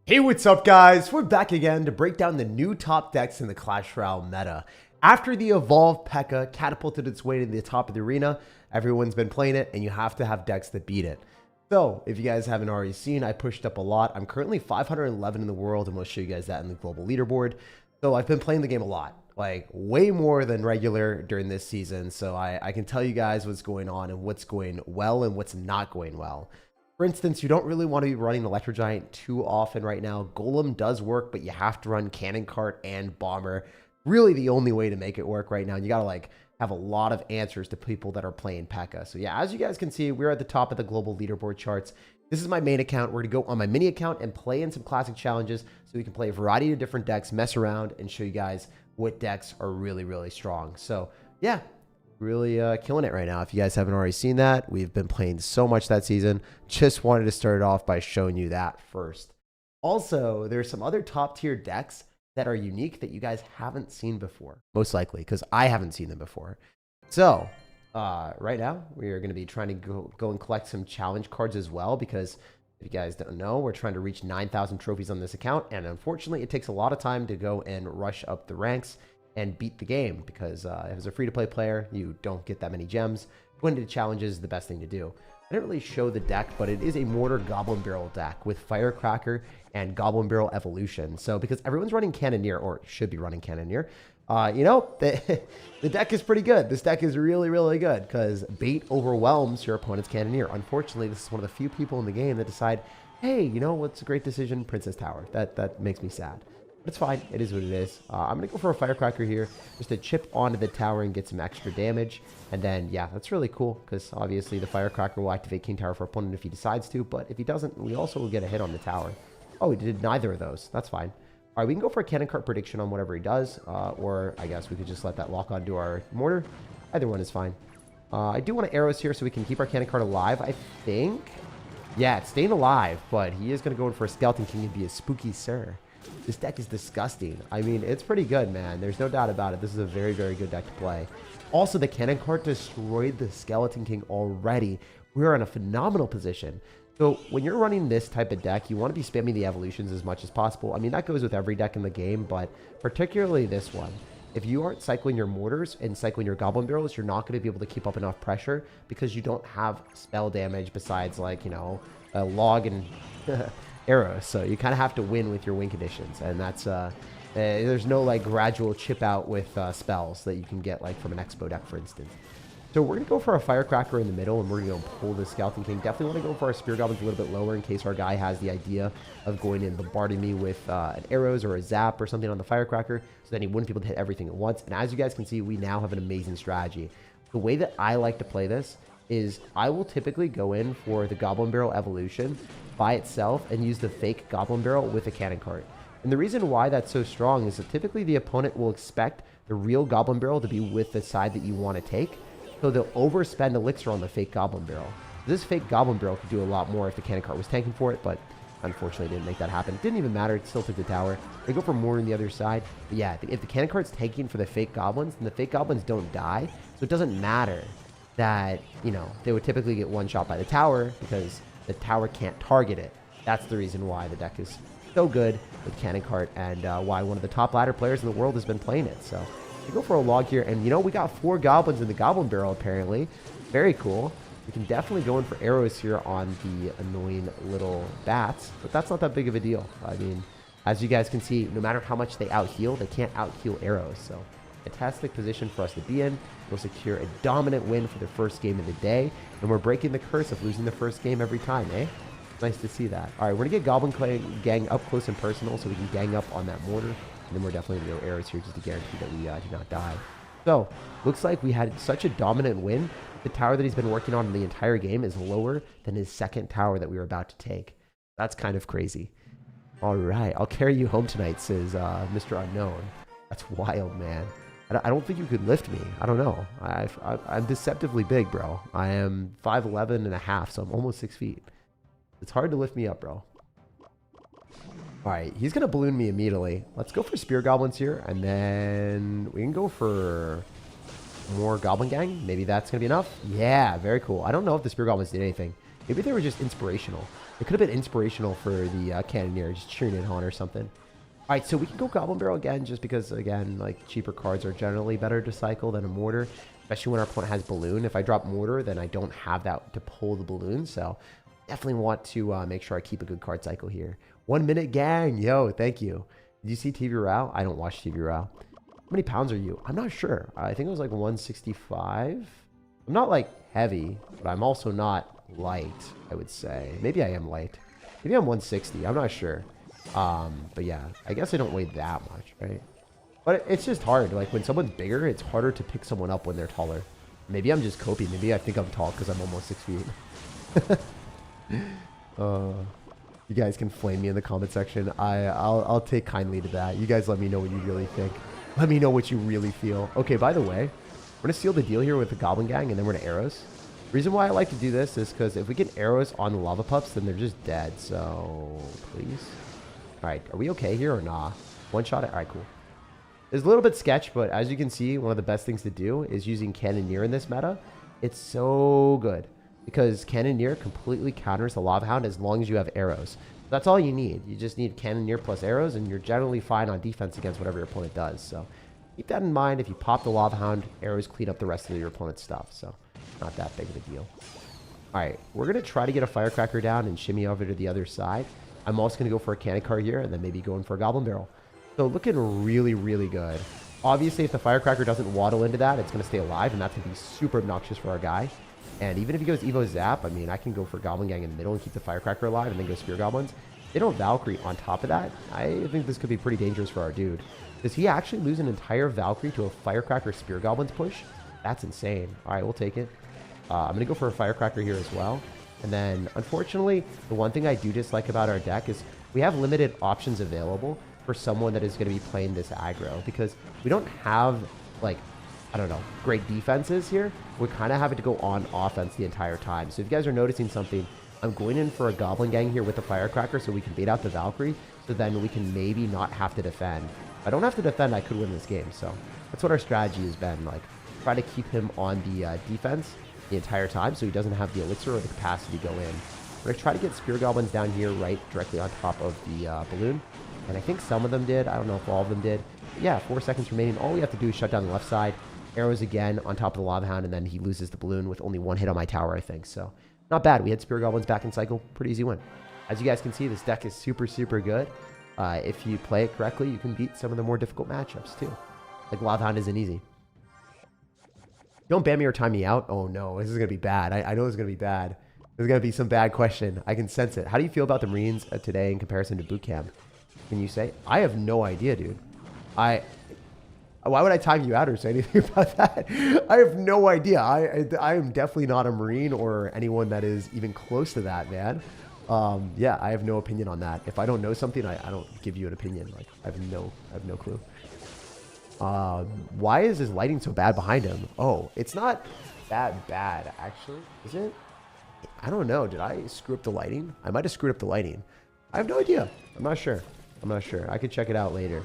Hey, what's up, guys? We're back again to break down the new top decks in the Clash Royale meta. After the evolved P.E.K.K.A catapulted its way to the top of the arena, everyone's been playing it, and you have to have decks that beat it. So, if you guys haven't already seen, I pushed up a lot. I'm currently 511 in the world, and we'll show you guys that in the global leaderboard. So, I've been playing the game a lot, like way more than regular during this season. So, I can tell you guys what's going on and what's going well and what's not going well. For instance, you don't really want to be running Electro Giant too often right now. Golem does work, but you have to run Cannon Cart and Bomber. Really the only way to make it work right now. And you got to like have a lot of answers to people that are playing P.E.K.K.A. So yeah, as you guys can see, we're at the top of the global leaderboard charts. This is my main account. We're going to go on my mini account and play in some classic challenges so we can play a variety of different decks, mess around, and show you guys what decks are really, really strong. So yeah. Really killing it right now. If you guys haven't already seen that, we've been playing so much that season. Just wanted to start it off by showing you that first. Also, there's some other top tier decks that are unique that you guys haven't seen before. Most likely, because I haven't seen them before. So, right now, we are going to be trying to go and collect some challenge cards as well, because if you guys don't know, we're trying to reach 9,000 trophies on this account, and unfortunately, it takes a lot of time to go and rush up the ranks and beat the game, because as a free-to-play player, you don't get that many gems. Going into challenges is the best thing to do. I didn't really show the deck, but it is a Mortar Goblin Barrel deck with Firecracker and Goblin Barrel Evolution. So because everyone's running Cannoneer, or should be running Cannoneer, you know, the deck is pretty good. This deck is really, really good because bait overwhelms your opponent's Cannoneer. Unfortunately, this is one of the few people in the game that decide, hey, you know what's a great decision? Princess Tower. That makes me sad. But it's fine. It is what it is. I'm going to go for a Firecracker here just to chip onto the tower and get some extra damage. And then, yeah, that's really cool because obviously the Firecracker will activate King Tower for opponent if he decides to. But if he doesn't, we also will get a hit on the tower. Oh, he did neither of those. That's fine. All right, we can go for a Cannon Cart prediction on whatever he does. Or I guess we could just let that lock onto our Mortar. Either one is fine. I do want arrows here so we can keep our Cannon Cart alive, I think. Yeah, it's staying alive, but he is going to go in for a Skeleton King and be a spooky sir. This deck is disgusting. I mean, it's pretty good, man. There's no doubt about it. This is a very, very good deck to play. Also, the Cannon Cart destroyed the Skeleton King already. We're in a phenomenal position. So when you're running this type of deck, you want to be spamming the evolutions as much as possible. I mean, that goes with every deck in the game, but particularly this one. If you aren't cycling your mortars and cycling your goblin barrels, you're not going to be able to keep up enough pressure because you don't have spell damage besides, like, you know, a log and arrows. So you kind of have to win with your win conditions, and that's there's no like gradual chip out with spells that you can get like from an expo deck, for instance. So we're gonna go for a Firecracker in the middle, and we're gonna pull the Skeleton King. Definitely want to go for our Spear Goblins a little bit lower in case our guy has the idea of going in bombarding me with an arrows or a zap or something on the Firecracker, so then he wouldn't be able to hit everything at once. And as you guys can see, we now have an amazing strategy. The way that I like to play this is I will typically go in for the Goblin Barrel Evolution by itself and use the fake Goblin Barrel with a Cannon Cart. And the reason why that's so strong is that typically the opponent will expect the real Goblin Barrel to be with the side that you want to take, so they'll overspend Elixir on the fake Goblin Barrel. This fake Goblin Barrel could do a lot more if the Cannon Cart was tanking for it, but unfortunately didn't make that happen. It didn't even matter. It still took the tower. They go for more on the other side. But yeah, if the Cannon Cart's tanking for the fake Goblins, then the fake Goblins don't die, so it doesn't matter that, you know, they would typically get one shot by the tower because the tower can't target it. That's the reason why the deck is so good with Cannon Cart, and why one of the top ladder players in the world has been playing it. So we go for a log here, and you know, we got 4 goblins in the Goblin Barrel apparently. Very cool. We can definitely go in for arrows here on the annoying little bats, but that's not that big of a deal. I mean, as you guys can see, no matter how much they out-heal, they can't out-heal arrows. So fantastic position for us to be in. We'll secure a dominant win for the first game of the day, and we're breaking the curse of losing the first game every time, eh? Nice to see that. All right, we're going to get Goblin Gang up close and personal so we can gang up on that mortar, and then we're definitely going to go arrows here just to guarantee that we do not die. So, looks like we had such a dominant win. The tower that he's been working on the entire game is lower than his second tower that we were about to take. That's kind of crazy. All right, I'll carry you home tonight, says Mr. Unknown. That's wild, man. I don't think you could lift me. I don't know. I'm deceptively big, bro. I am 5'11 and a half, so I'm almost 6 feet. It's hard to lift me up, bro. All right, he's going to balloon me immediately. Let's go for Spear Goblins here, and then we can go for more Goblin Gang. Maybe that's going to be enough. Yeah, very cool. I don't know if the Spear Goblins did anything. Maybe they were just inspirational. It could have been inspirational for the Cannoneer, just cheering it on or something. All right, so we can go Goblin Barrel again, just because, again, like, cheaper cards are generally better to cycle than a Mortar, especially when our opponent has Balloon. If I drop Mortar, then I don't have that to pull the Balloon, so definitely want to make sure I keep a good card cycle here. 1 minute gang, yo, thank you. Did you see TV Royale? I don't watch TV Royale. How many pounds are you? I'm not sure. I think it was like 165. I'm not, like, heavy, but I'm also not light, I would say. Maybe I am light. Maybe I'm 160. I'm not sure. But yeah, I guess I don't weigh that much, right? But it's just hard. Like, when someone's bigger, it's harder to pick someone up when they're taller. Maybe I'm just coping. Maybe I think I'm tall because I'm almost 6 feet. You guys can flame me in the comment section. I'll take kindly to that. You guys let me know what you really think. Let me know what you really feel. Okay, by the way, we're going to seal the deal here with the Goblin Gang, and then we're going to arrows. Reason why I like to do this is because if we get arrows on the lava pups, then they're just dead. So, please. All right, are we okay here or nah? One shot it. All right, cool. It's a little bit sketch, but as you can see, one of the best things to do is using Cannoneer in this meta. It's so good because Cannoneer completely counters the Lava Hound as long as you have arrows. That's all you need. You just need Cannoneer plus arrows, and you're generally fine on defense against whatever your opponent does. So keep that in mind. If you pop the Lava Hound, arrows clean up the rest of your opponent's stuff. So not that big of a deal. All right, we're going to try to get a Firecracker down and shimmy over to the other side. I'm also going to go for a Cannon Cart here and then maybe going for a Goblin Barrel. So looking really, really good. Obviously, if the Firecracker doesn't waddle into that, it's going to stay alive, and that's going to be super obnoxious for our guy. And even if he goes Evo Zap, I mean, I can go for Goblin Gang in the middle and keep the Firecracker alive and then go Spear Goblins. They don't Valkyrie on top of that. I think this could be pretty dangerous for our dude. Does he actually lose an entire Valkyrie to a Firecracker Spear Goblins push? That's insane. All right, we'll take it. I'm going to go for a Firecracker here as well. And then, unfortunately, the one thing I do dislike about our deck is we have limited options available for someone that is going to be playing this aggro. Because we don't have, like, I don't know, great defenses here. We're kind of having to go on offense the entire time. So if you guys are noticing something, I'm going in for a Goblin Gang here with the Firecracker so we can bait out the Valkyrie. So then we can maybe not have to defend. If I don't have to defend, I could win this game. So that's what our strategy has been. Like, try to keep him on the defense the entire time so he doesn't have the elixir or the capacity to go in. We're going to try to get Spear Goblins down here right directly on top of the balloon. And I think some of them did. I don't know if all of them did. But yeah, 4 seconds remaining. All we have to do is shut down the left side. Arrows again on top of the Lava Hound, and then he loses the balloon with only 1 hit on my tower, I think. So not bad. We had Spear Goblins back in cycle. Pretty easy win. As you guys can see, this deck is super, super good. If you play it correctly, you can beat some of the more difficult matchups too. Like Lava Hound isn't easy. Don't ban me or time me out. Oh no, this is going to be bad. I know this is going to be bad. There's going to be some bad question. I can sense it. How do you feel about the Marines today in comparison to boot camp? Can you say? I have no idea, dude. Why would I time you out or say anything about that? I have no idea. I am definitely not a Marine or anyone that is even close to that, man. Yeah, I have no opinion on that. If I don't know something, I don't give you an opinion. Like I have no clue. Why is his lighting so bad behind him? Oh, it's not that bad, actually. Is it? I don't know. Did I screw up the lighting? I might have screwed up the lighting. I have no idea. I'm not sure. I could check it out later.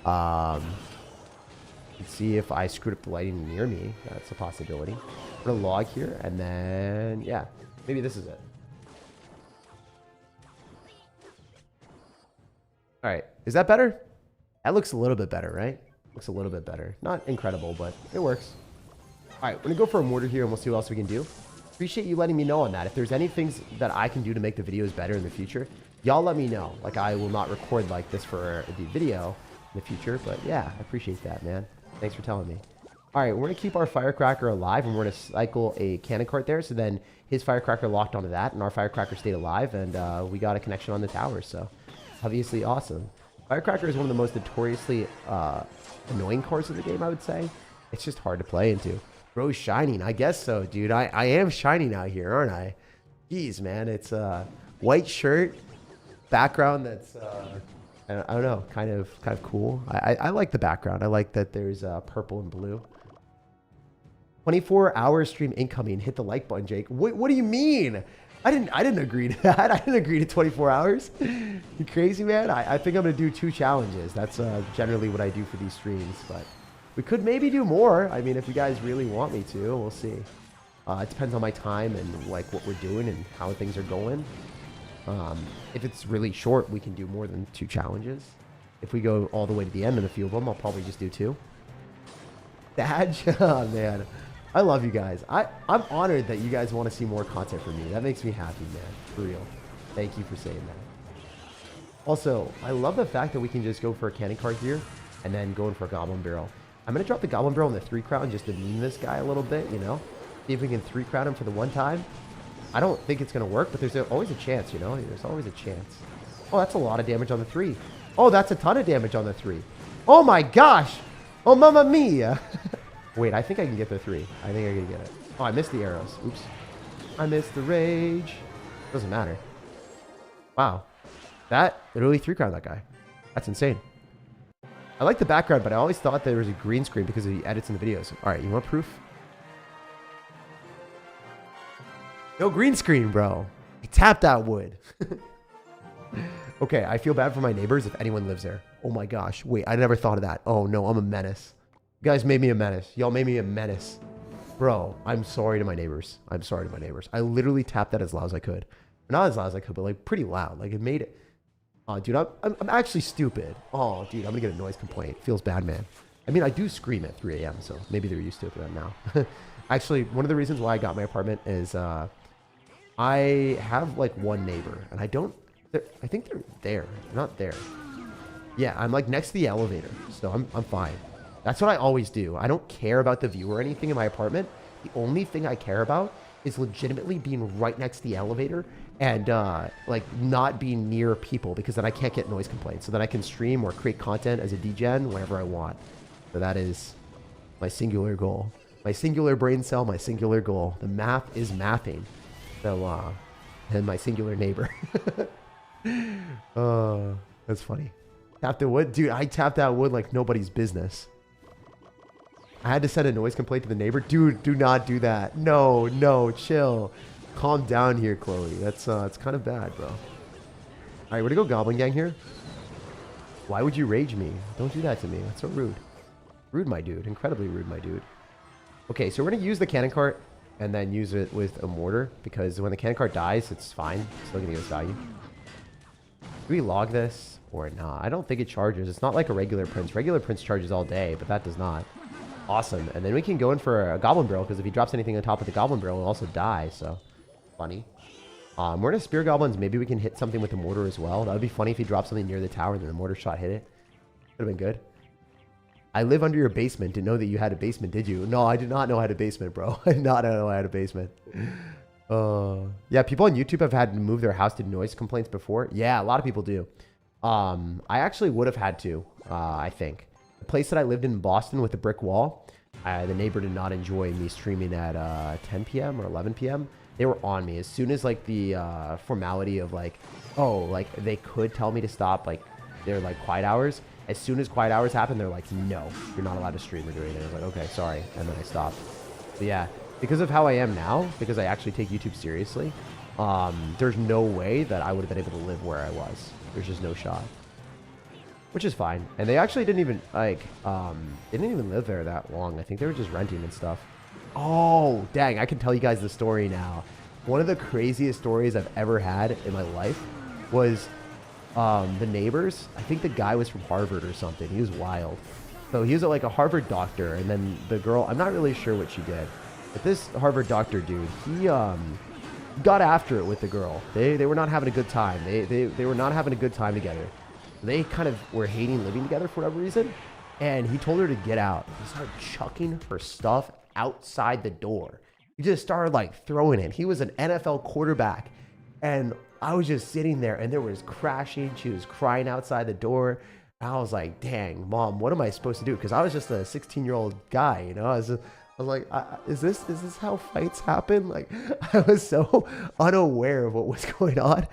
Let's see if I screwed up the lighting near me. That's a possibility. Put a log here, and then, yeah. Maybe this is it. All right. Is that better? That looks a little bit better, right? Looks a little bit better. Not incredible, but it works. All right, we're going to go for a mortar here, and we'll see what else we can do. Appreciate you letting me know on that. If there's any things that I can do to make the videos better in the future, y'all let me know. Like, I will not record like this for the video in the future, but yeah, I appreciate that, man. Thanks for telling me. All right, we're going to keep our Firecracker alive, and we're going to cycle a Cannon Cart there, so then his Firecracker locked onto that, and our Firecracker stayed alive, and we got a connection on the tower, so obviously awesome. Firecracker is one of the most notoriously annoying cards of the game, I would say. It's just hard to play into. Bro's shining. I guess so, dude. I am shining out here, aren't I? Jeez, man. It's a white shirt, background that's, I don't know, kind of cool. I like the background. I like that there's purple and blue. 24-hour stream incoming. Hit the like button, Jake. What do you mean? I didn't agree to that. I didn't agree to 24 hours. You crazy, man? I think I'm going to do 2 challenges. That's generally what I do for these streams. But we could maybe do more. I mean, if you guys really want me to, we'll see. It depends on my time and like what we're doing and how things are going. If it's really short, we can do more than 2 challenges. If we go all the way to the end of a few of them, I'll probably just do 2. Dad, oh, man. I love you guys. I'm honored that you guys want to see more content from me. That makes me happy, man. For real. Thank you for saying that. Also, I love the fact that we can just go for a cannon cart here and then go in for a goblin barrel. I'm going to drop the goblin barrel in the 3 crown just to meme this guy a little bit, you know? See if we can 3 crown him for the one time. I don't think it's going to work, but there's always a chance, you know? There's always a chance. Oh, that's a lot of damage on the 3. Oh, that's a ton of damage on the 3. Oh my gosh. Oh, mamma mia. Wait, I think I can get the 3. I think I can get it. Oh, I missed the arrows. Oops. I missed the rage. Doesn't matter. Wow. That literally 3 crowned that guy. That's insane. I like the background, but I always thought there was a green screen because of the edits in the videos. All right, you want proof? No green screen, bro. I tapped that wood. Okay, I feel bad for my neighbors if anyone lives there. Oh my gosh. Wait, I never thought of that. Oh no, I'm a menace. You guys made me a menace. Y'all made me a menace. Bro, I'm sorry to my neighbors. I'm sorry to my neighbors. I literally tapped that as loud as I could. Not as loud as I could, but like pretty loud. Like it made it. Oh, dude, I'm actually stupid. Oh, dude, I'm gonna get a noise complaint. Feels bad, man. I mean, I do scream at 3 a.m., so maybe they're used to it for that now. Actually, one of the reasons why I got my apartment is I have like one neighbor, and I think they're there. They're not there. Yeah, I'm like next to the elevator, so I'm fine. That's what I always do. I don't care about the view or anything in my apartment. The only thing I care about is legitimately being right next to the elevator and like not being near people, because then I can't get noise complaints. So then I can stream or create content as a degen whenever I want. So that is my singular goal. My singular brain cell, my singular goal. The math is mathing. So, and my singular neighbor. Oh, that's funny. Tap the wood? Dude, I tapped that wood like nobody's business. I had to send a noise complaint to the neighbor. Dude, do not do that. No, no, chill. Calm down here, Chloe. That's it's kind of bad, bro. All right, we're gonna go Goblin Gang here. Why would you rage me? Don't do that to me. That's so rude. Rude, my dude. Incredibly rude, my dude. Okay, so we're gonna use the cannon cart and then use it with a mortar, because when the cannon cart dies, it's fine. It's still gonna give us value. Do we log this or not? I don't think it charges. It's not like a regular Prince. Regular Prince charges all day, but that does not. Awesome. And then we can go in for a Goblin Barrel, because if he drops anything on top of the Goblin Barrel, he'll also die. So, funny. We're going to Spear Goblins. Maybe we can hit something with the Mortar as well. That would be funny if he dropped something near the tower and then the Mortar shot hit it. Would have been good. I live under your basement. Didn't know that you had a basement, did you? No, I did not know I had a basement, bro. I did not know I had a basement. Yeah, people on YouTube have had to move their house to noise complaints before. Yeah, a lot of people do. I actually would have had to, I think. The place that I lived in Boston with the brick wall, the neighbor did not enjoy me streaming at 10 p.m. or 11 p.m. They were on me. As soon as like the formality of like, oh, like they could tell me to stop, like they're like quiet hours. As soon as quiet hours happen, they're like, no, you're not allowed to stream or do anything. I was like, okay, sorry. And then I stopped. But yeah, because of how I am now, because I actually take YouTube seriously, there's no way that I would have been able to live where I was. There's just no shot. Which is fine. And they actually didn't even, like, they didn't even live there that long. I think they were just renting and stuff. Oh, dang. I can tell you guys the story now. One of the craziest stories I've ever had in my life was the neighbors. I think the guy was from Harvard or something. He was wild. So he was like a Harvard doctor. And then the girl, I'm not really sure what she did. But this Harvard doctor dude, he got after it with the girl. They were not having a good time. They were not having a good time together. They kind of were hating living together for whatever reason. And he told her to get out. He started chucking her stuff outside the door. He just started like throwing it. He was an NFL quarterback. And I was just sitting there and there was crashing. She was crying outside the door. And I was like, dang, Mom, what am I supposed to do? Because I was just a 16-year-old guy, you know? I was like, is this how fights happen? Like, I was so unaware of what was going on.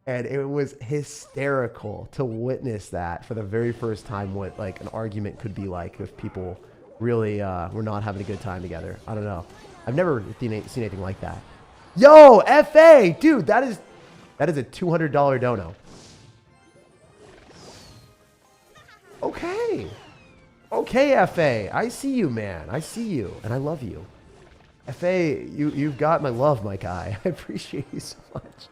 And it was hysterical to witness that for the very first time, what like an argument could be like if people really were not having a good time together. I don't know. I've never seen anything like that. Yo, FA, dude, that is a $200 dono. Okay. Okay, FA. I see you, man. I see you. And I love you. FA, you've got my love, my guy. I appreciate you so much.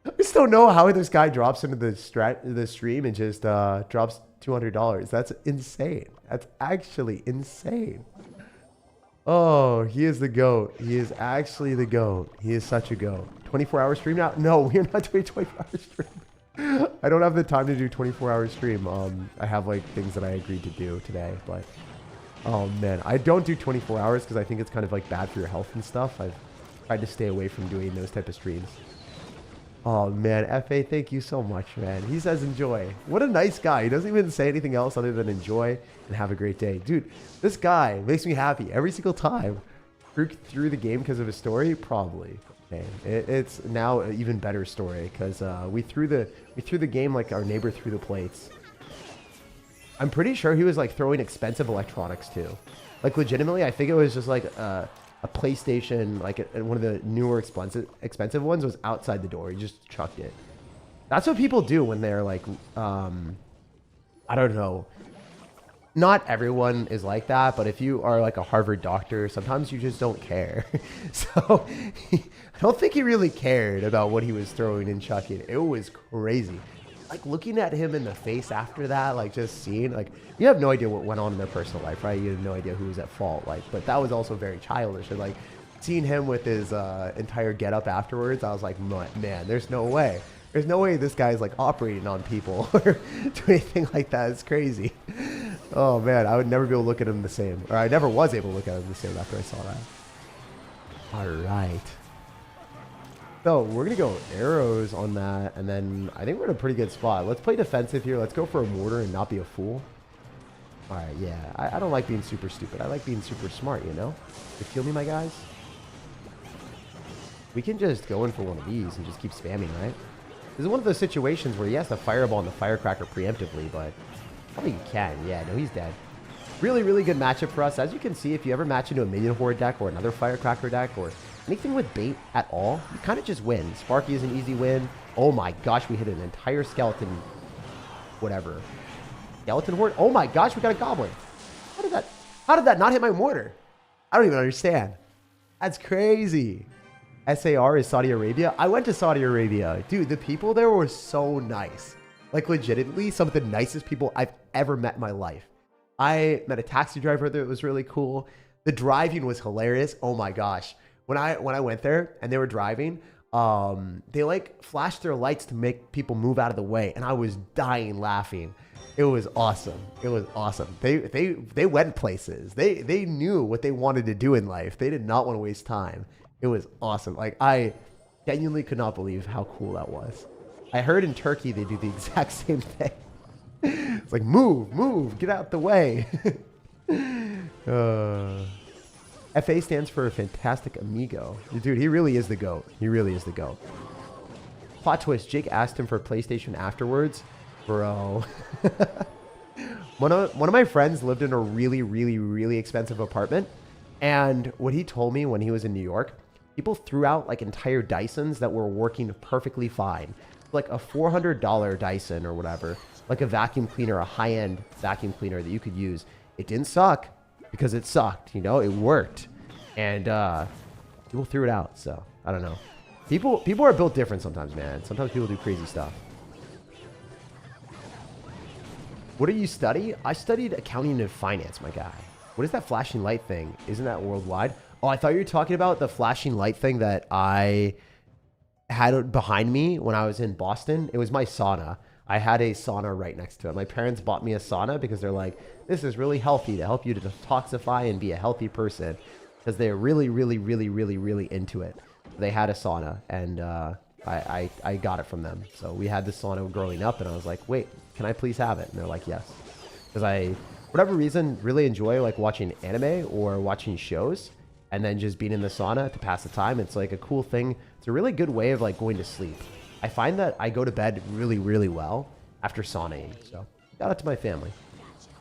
I just don't know how this guy drops into the stream and just drops $200. That's insane. That's actually insane. Oh, he is the GOAT. He is actually the GOAT. He is such a GOAT. 24-hour stream now? No, we're not doing 24-hour stream. I don't have the time to do 24-hour stream. I have like things that I agreed to do today, but oh man, I don't do 24 hours because I think it's kind of like bad for your health and stuff. I've tried to stay away from doing those type of streams. Oh man, FA, thank you so much, man. He says enjoy. What a nice guy. He doesn't even say anything else other than enjoy and have a great day. Dude, this guy makes me happy every single time. Through the game because of his story? Probably. Okay. It's now an even better story because we threw the game like our neighbor threw the plates. I'm pretty sure he was like throwing expensive electronics too. Like legitimately, I think it was just like a PlayStation, like one of the newer expensive ones was outside the door. He just chucked it. That's what people do when they're like, I don't know. Not everyone is like that, but if you are like a Harvard doctor, sometimes you just don't care. So I don't think he really cared about what he was throwing and chucking. It was crazy. Like looking at him in the face after that, like just seeing, like you have no idea what went on in their personal life, right? You have no idea who was at fault, like, but that was also very childish. And like seeing him with his entire getup afterwards, I was like, man, there's no way. There's no way this guy's like operating on people or do anything like that. It's crazy. Oh man, I would never be able to look at him the same, or I never was able to look at him the same after I saw that. All right. So we're going to go arrows on that, and then I think we're in a pretty good spot. Let's play defensive here. Let's go for a mortar and not be a fool. All right, yeah. I don't like being super stupid. I like being super smart, you know? You feel me, my guys? We can just go in for one of these and just keep spamming, right? This is one of those situations where he has to fireball and the firecracker preemptively, but I think he can. Yeah, no, he's dead. Really, really good matchup for us. As you can see, if you ever match into a minion horde deck or another firecracker deck or anything with bait at all, you kind of just win. Sparky is an easy win. Oh my gosh, we hit an entire skeleton. Whatever. Skeleton horde? Oh my gosh, we got a goblin. How did that not hit my mortar? I don't even understand. That's crazy. SAR is Saudi Arabia. I went to Saudi Arabia. Dude, the people there were so nice. Like legitimately some of the nicest people I've ever met in my life. I met a taxi driver that was really cool. The driving was hilarious. Oh my gosh. When I went there and they were driving, they like flashed their lights to make people move out of the way, and I was dying laughing. It was awesome. It was awesome. They went places. They knew what they wanted to do in life. They did not want to waste time. It was awesome. Like I genuinely could not believe how cool that was. I heard in Turkey they do the exact same thing. It's like move, get out the way. FA stands for Fantastic Amigo. Dude, he really is the GOAT. He really is the GOAT. Plot twist, Jake asked him for PlayStation afterwards. Bro. One of my friends lived in a really, really, really expensive apartment. And what he told me when he was in New York, people threw out like entire Dysons that were working perfectly fine. Like a $400 Dyson or whatever. Like a vacuum cleaner, a high-end vacuum cleaner that you could use. It didn't suck because it sucked, you know, it worked. And people threw it out, so I don't know. People are built different sometimes, man. Sometimes people do crazy stuff. What do you study? I studied accounting and finance, my guy. What is that flashing light thing? Isn't that worldwide? Oh, I thought you were talking about the flashing light thing that I had behind me when I was in Boston. It was my sauna. I had a sauna right next to it. My parents bought me a sauna because they're like, this is really healthy to help you to detoxify and be a healthy person. Because they're really, really, really, really, really into it. They had a sauna, and I got it from them. So we had this sauna growing up, and I was like, wait, can I please have it? And they're like, yes. Because I, for whatever reason, really enjoy like watching anime or watching shows. And then just being in the sauna to pass the time. It's like a cool thing. It's a really good way of like going to sleep. I find that I go to bed really, really well after saunaing. So shout out to my family.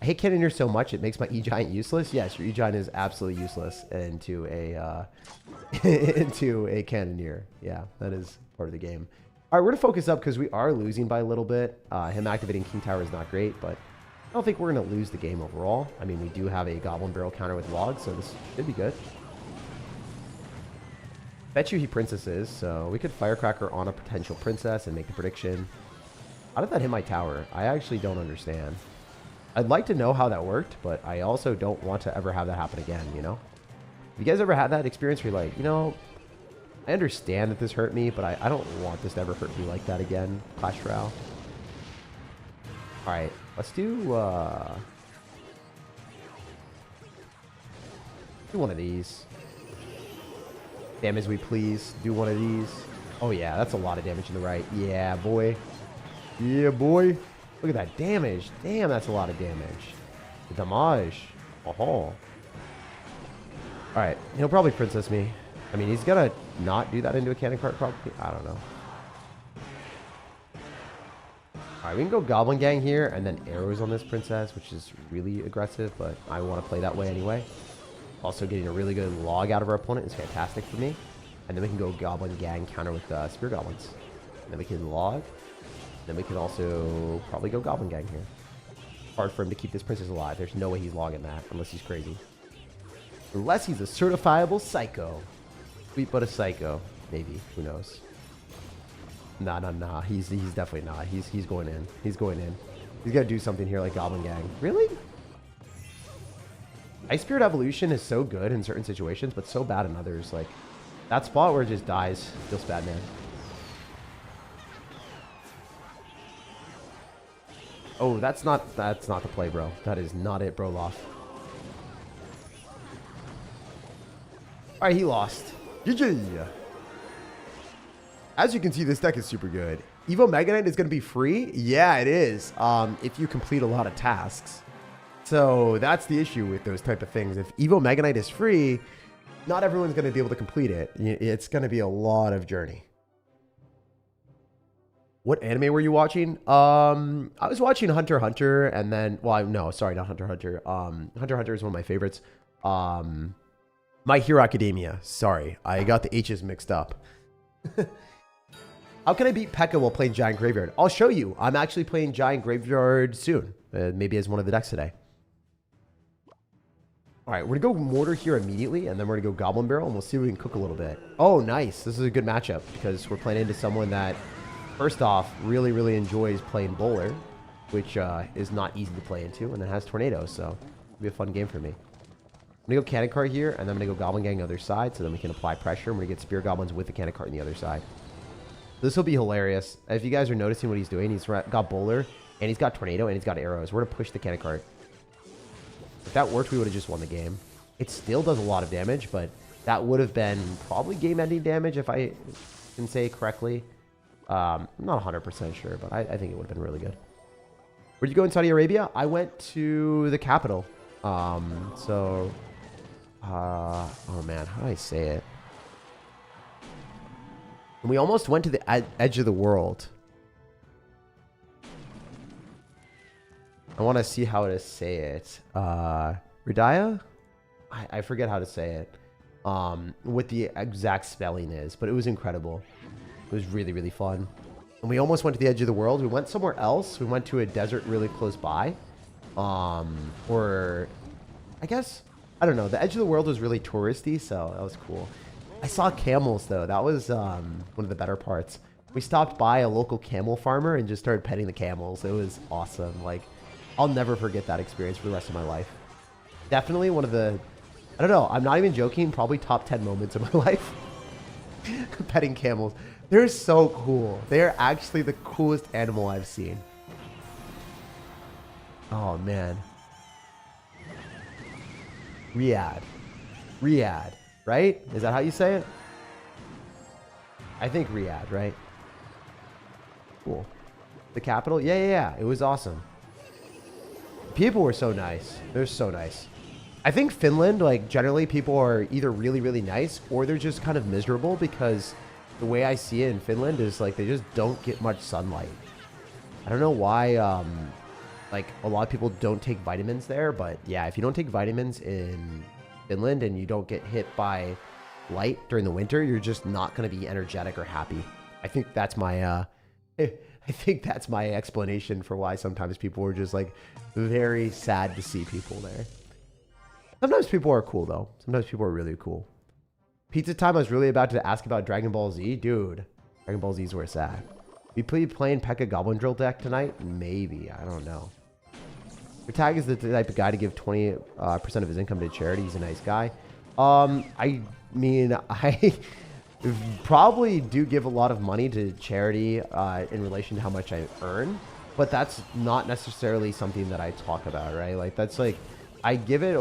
I hate Cannoneer so much it makes my E-Giant useless. Yes, your E-Giant is absolutely useless into a Cannoneer. Yeah, that is part of the game. All right, we're going to focus up because we are losing by a little bit. Him activating King Tower is not great, but I don't think we're going to lose the game overall. I mean, we do have a Goblin Barrel counter with logs, so this should be good. Bet you he princesses, so we could Firecracker on a potential princess and make the prediction. How did that hit my tower? I actually don't understand. I'd like to know how that worked, but I also don't want to ever have that happen again, you know? Have you guys ever had that experience where you're like, you know, I understand that this hurt me, but I don't want this to ever hurt me like that again, Clash Royale. Alright, let's do one of these. Damage we please. Do one of these. Oh yeah, that's a lot of damage in the right. Yeah, boy. Yeah, boy. Look at that damage. Damn, that's a lot of damage. The damage. Oh. Alright, he'll probably princess me. I mean, he's gonna not do that into a cannon cart probably. I don't know. Alright, we can go Goblin Gang here and then arrows on this princess, which is really aggressive, but I want to play that way anyway. Also, getting a really good log out of our opponent is fantastic for me. And then we can go Goblin Gang counter with Spear Goblins. And then we can log. Then we can also probably go Goblin Gang here. Hard for him to keep this princess alive. There's no way he's logging that unless he's crazy. Unless he's a certifiable psycho. Sweet but a psycho. Maybe. Who knows? Nah. He's definitely not. He's going in. He's going in. He's got to do something here like Goblin Gang. Really? Ice Spirit Evolution is so good in certain situations, but so bad in others. Like, that spot where it just dies feels bad, man. Oh, that's not the play, bro. That is not it, bro. Loft. Alright, he lost. GG. As you can see, this deck is super good. Evo Mega Knight is going to be free? Yeah, it is. If you complete a lot of tasks. So that's the issue with those type of things. If Evo Mega Knight is free, not everyone's going to be able to complete it. It's going to be a lot of journey. What anime were you watching? I was watching Hunter x Hunter, and then, well, no, sorry, not Hunter x Hunter. Hunter x Hunter is one of my favorites. My Hero Academia. Sorry, I got the H's mixed up. How can I beat P.E.K.K.A while playing Giant Graveyard? I'll show you. I'm actually playing Giant Graveyard soon. Maybe as one of the decks today. All right, we're going to go Mortar here immediately, and then we're going to go Goblin Barrel, and we'll see if we can cook a little bit. Oh, nice. This is a good matchup because we're playing into someone that, first off, really, really enjoys playing Bowler, which is not easy to play into, and then has Tornado, so it'll be a fun game for me. I'm going to go Cannon Cart here, and then I'm going to go Goblin Gang on the other side, so then we can apply pressure. I'm going to get Spear Goblins with the Cannon Cart on the other side. This will be hilarious. If you guys are noticing what he's doing, he's got Bowler, and he's got Tornado, and he's got arrows. We're going to push the Cannon Cart. If that worked, we would have just won the game. It still does a lot of damage, but that would have been probably game-ending damage if I can say correctly. I'm not 100% sure, but I think it would have been really good. Where'd you go in Saudi Arabia? I went to the capital. Oh man, how do I say it? And we almost went to the edge of the world. I want to see how to say it. Ridaya? I forget how to say it. What the exact spelling is, but it was incredible. It was really, really fun. And we almost went to the edge of the world. We went somewhere else. We went to a desert really close by. Or I guess, I don't know. The edge of the world was really touristy, so that was cool. I saw camels, though. That was one of the better parts. We stopped by a local camel farmer and just started petting the camels. It was awesome. Like, I'll never forget that experience for the rest of my life. Definitely one of the, I don't know, I'm not even joking, probably top 10 moments of my life. Petting camels. They're so cool. They are actually the coolest animal I've seen. Oh, man. Riyadh. Riyadh, right? Is that how you say it? I think Riyadh, right? Cool. The capital? Yeah. It was awesome. People were so nice. They're so nice. I think Finland, like, generally people are either really, really nice or they're just kind of miserable because the way I see it in Finland is, like, they just don't get much sunlight. I don't know why, like, a lot of people don't take vitamins there, but yeah, if you don't take vitamins in Finland and you don't get hit by light during the winter, you're just not going to be energetic or happy. I think that's my, I think that's my explanation for why sometimes people were just like very sad to see people there. Sometimes people are cool though. Sometimes people are really cool. Pizza time, I was really about to ask about Dragon Ball Z. Dude, Dragon Ball Z is where it's at. We playing P.E.K.K.A Goblin Drill deck tonight? Maybe. I don't know. SirTag is the type of guy to give 20% of his income to charity. He's a nice guy. I mean, I probably do give a lot of money to charity in relation to how much I earn, but that's not necessarily something that I talk about, right? Like, that's like, I give it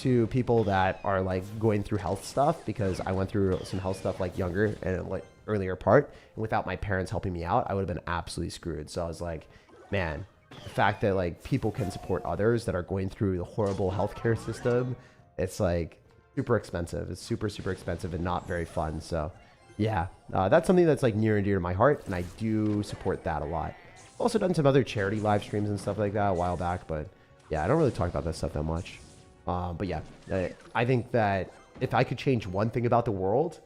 to people that are like going through health stuff, because I went through some health stuff like younger and like earlier part, and without my parents helping me out, I would have been absolutely screwed. So I was like, man, the fact that like people can support others that are going through the horrible healthcare system, it's like super expensive. It's super, super expensive and not very fun. So yeah, that's something that's like near and dear to my heart, and I do support that a lot. I've also done some other charity live streams and stuff like that a while back, but yeah, I don't really talk about that stuff that much. But yeah, I think that if I could change one thing about the world,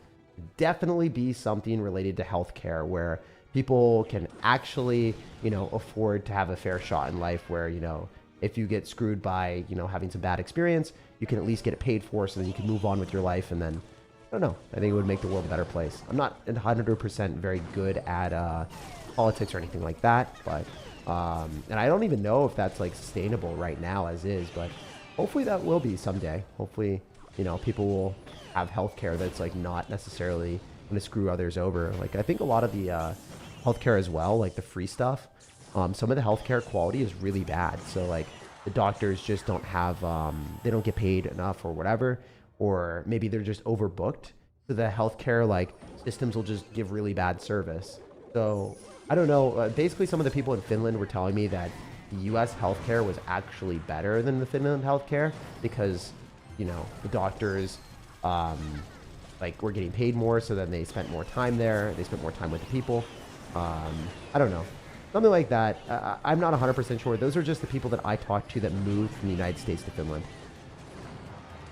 definitely be something related to healthcare, where people can actually, you know, afford to have a fair shot in life, where, you know, if you get screwed by, you know, having some bad experience, you can at least get it paid for, so then you can move on with your life. And then, I don't know, I think it would make the world a better place. I'm not 100% very good at politics or anything like that, but and I don't even know if that's like sustainable right now as is, but hopefully that will be someday. Hopefully, you know, people will have healthcare that's like not necessarily going to screw others over. Like, I think a lot of the healthcare as well, like the free stuff, some of the healthcare quality is really bad. So like the doctors just don't have, they don't get paid enough or whatever, or maybe they're just overbooked. So the healthcare like systems will just give really bad service. So I don't know. Basically, some of the people in Finland were telling me that the U.S. healthcare was actually better than the Finland healthcare, because, you know, the doctors like were getting paid more, so then they spent more time there. They spent more time with the people. I don't know. Something like that. I'm not 100% sure. Those are just the people that I talked to that moved from the United States to Finland.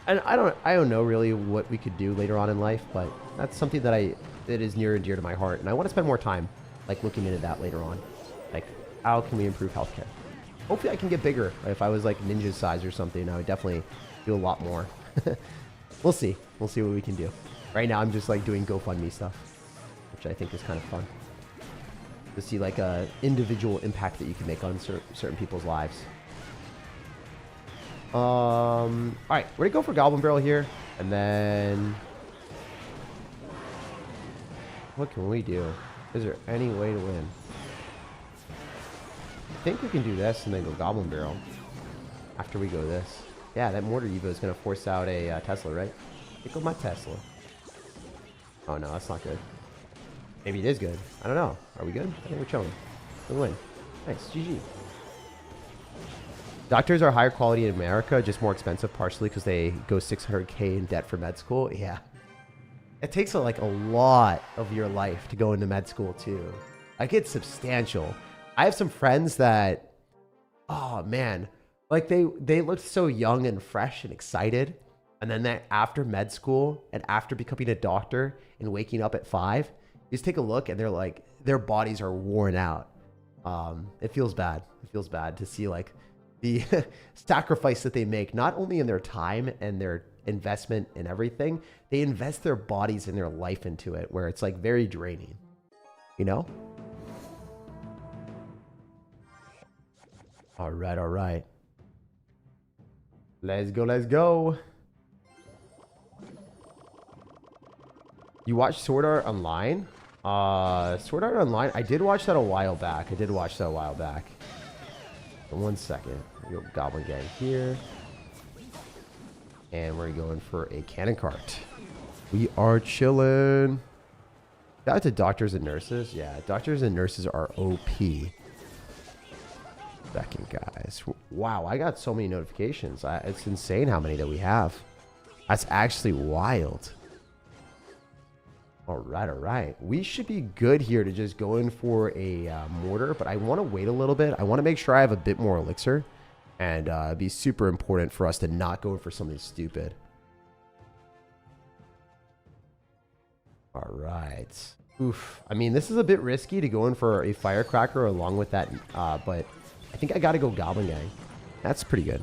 And I don't know really what we could do later on in life, but that's something that is near and dear to my heart, and I want to spend more time like looking into that later on. Like, how can we improve healthcare? Hopefully I can get bigger. If I was like ninja size or something, I would definitely do a lot more. We'll see. We'll see what we can do. Right now I'm just like doing GoFundMe stuff, which I think is kind of fun to see like a individual impact that you can make on certain people's lives. All right, we're gonna go for Goblin Barrel here, and then what can we do? Is there any way to win? I think we can do this and then go Goblin Barrel after we go this. Yeah, that Mortar Evo is gonna force out a Tesla, right? Pick up my Tesla. Oh no, that's not good. Maybe it is good. I don't know. Are we good? I think we're chilling. We win. Nice. GG. Doctors are higher quality in America, just more expensive, partially because they go $600K in debt for med school. Yeah. It takes like a lot of your life to go into med school too. Like, it's substantial. I have some friends that, oh man, like they looked so young and fresh and excited. And then that after med school and after becoming a doctor and waking up at 5, you just take a look and they're like, their bodies are worn out. It feels bad. It feels bad to see like the sacrifice that they make, not only in their time and their investment and everything, they invest their bodies and their life into it, where it's like very draining, you know? All right, all right. Let's go, let's go. You watch Sword Art Online? Sword Art Online, I did watch that a while back. One second. We go Goblin Gang here. And we're going for a cannon cart. We are chilling. Shout out to doctors and nurses. Yeah, doctors and nurses are OP. Second, guys. Wow, I got so many notifications. It's insane how many that we have. That's actually wild. All right. We should be good here to just go in for a mortar, but I want to wait a little bit. I want to make sure I have a bit more elixir, and it'd be super important for us to not go for something stupid. All right. Oof. I mean, this is a bit risky to go in for a firecracker along with that, but I think I got to go Goblin Gang. That's pretty good.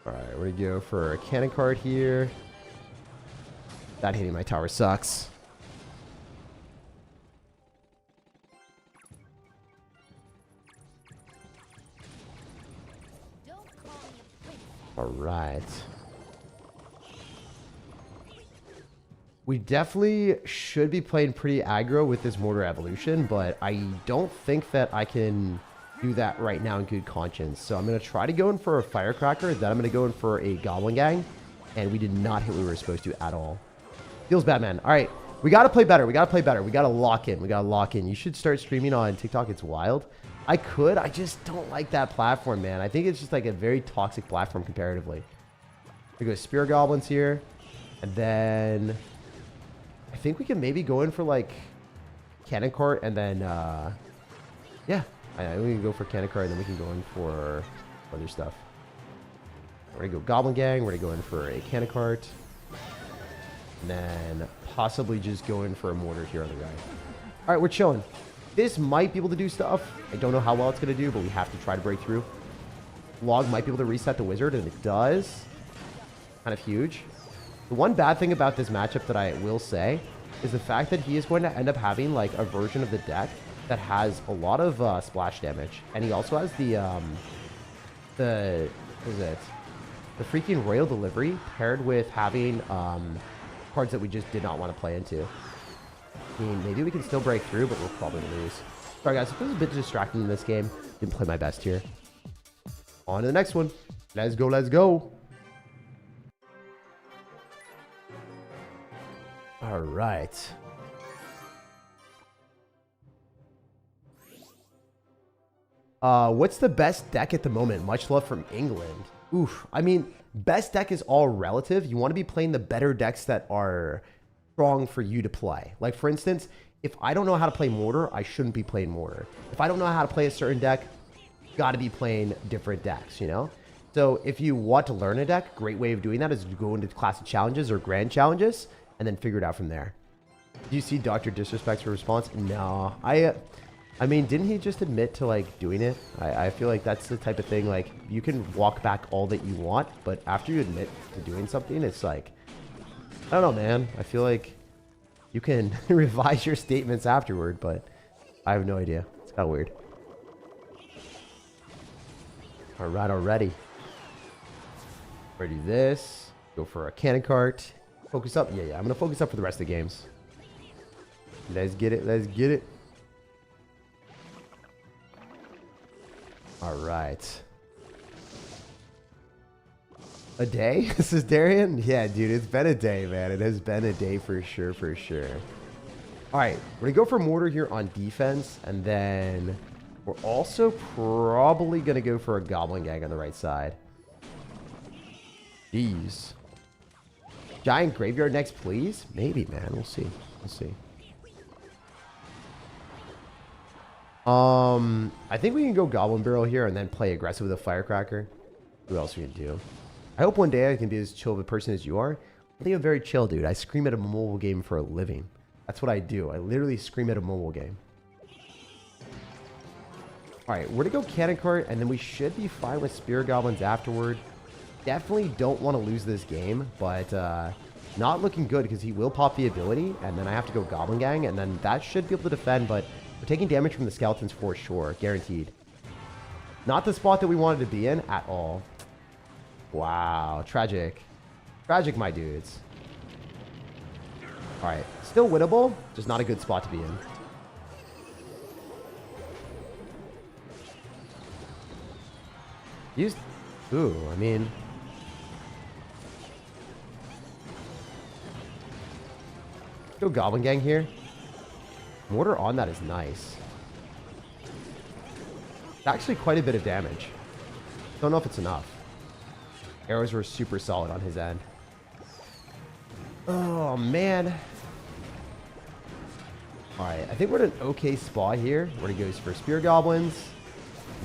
Alright, we're going to go for a cannon card here. That hitting my tower sucks. Alright. We definitely should be playing pretty aggro with this Mortar evolution, but I don't think that I can do that right now in good conscience. So I'm going to try to go in for a firecracker, then I'm going to go in for a Goblin Gang, and we did not hit what we were supposed to at all. Feels bad, man. All right, we got to play better. We got to play better. We got to lock in. We got to lock in. You should start streaming on TikTok. It's wild. I could. I just don't like that platform, man. I think it's just like a very toxic platform comparatively. We go Spear Goblins here, and then I think we can maybe go in for like Cannon Cart, and then yeah, we can go for Cannon Cart, and then we can go in for other stuff. We're gonna go Goblin Gang. We're gonna go in for a Cannon Cart, and then possibly just go in for a Mortar here on the right. All right, we're chilling. This might be able to do stuff. I don't know how well it's going to do, but we have to try to break through. Log might be able to reset the wizard, and it does. Kind of huge. The one bad thing about this matchup that I will say is the fact that he is going to end up having like a version of the deck that has a lot of splash damage. And he also has the what is it? The freaking Royal Delivery paired with having cards that we just did not want to play into. I mean, maybe we can still break through, but we'll probably lose. Sorry, guys. It was a bit distracting in this game. Didn't play my best here. On to the next one. Let's go, let's go. All right. What's the best deck at the moment? Much love from England. Oof. I mean, best deck is all relative. You want to be playing the better decks that are strong for you to play. Like, for instance, if I don't know how to play Mortar, I shouldn't be playing Mortar. If I don't know how to play a certain deck, got to be playing different decks, you know? So if you want to learn a deck, great way of doing that is to go into classic challenges or grand challenges and then figure it out from there. Do you see Dr. Disrespect's response? No. I mean, didn't he just admit to, like, doing it? I feel like that's the type of thing, like, you can walk back all that you want, but after you admit to doing something, it's like, I don't know, man. I feel like you can revise your statements afterward, but I have no idea. It's kind of weird. All right, already. Ready to do this. Go for a cannon cart. Focus up. Yeah. I'm going to focus up for the rest of the games. Let's get it. Let's get it. All right. A day? This is Darian? Yeah, dude, it's been a day, man. It has been a day for sure, for sure. All right, we're going to go for Mortar here on defense, and then we're also probably going to go for a Goblin Gang on the right side. Jeez. Giant Graveyard next, please? Maybe, man. We'll see. We'll see. I think we can go Goblin Barrel here and then play aggressive with a Firecracker. Who else we can do? I hope one day I can be as chill of a person as you are. I think I'm very chill, dude. I scream at a mobile game for a living. That's what I do. I literally scream at a mobile game. All right, we're going to go Cannon Cart, and then we should be fine with Spear Goblins afterward. Definitely don't want to lose this game, but not looking good because he will pop the ability, and then I have to go Goblin Gang, and then that should be able to defend, but we're taking damage from the skeletons for sure, guaranteed. Not the spot that we wanted to be in at all. Wow, tragic. Tragic, my dudes. All right, still winnable, just not a good spot to be in. Use, ooh, I mean, go Goblin Gang here. Mortar on that is nice. Actually, quite a bit of damage. Don't know if it's enough. Arrows were super solid on his end. Oh, man. All right, I think we're in an okay spot here. We're gonna go for spear goblins.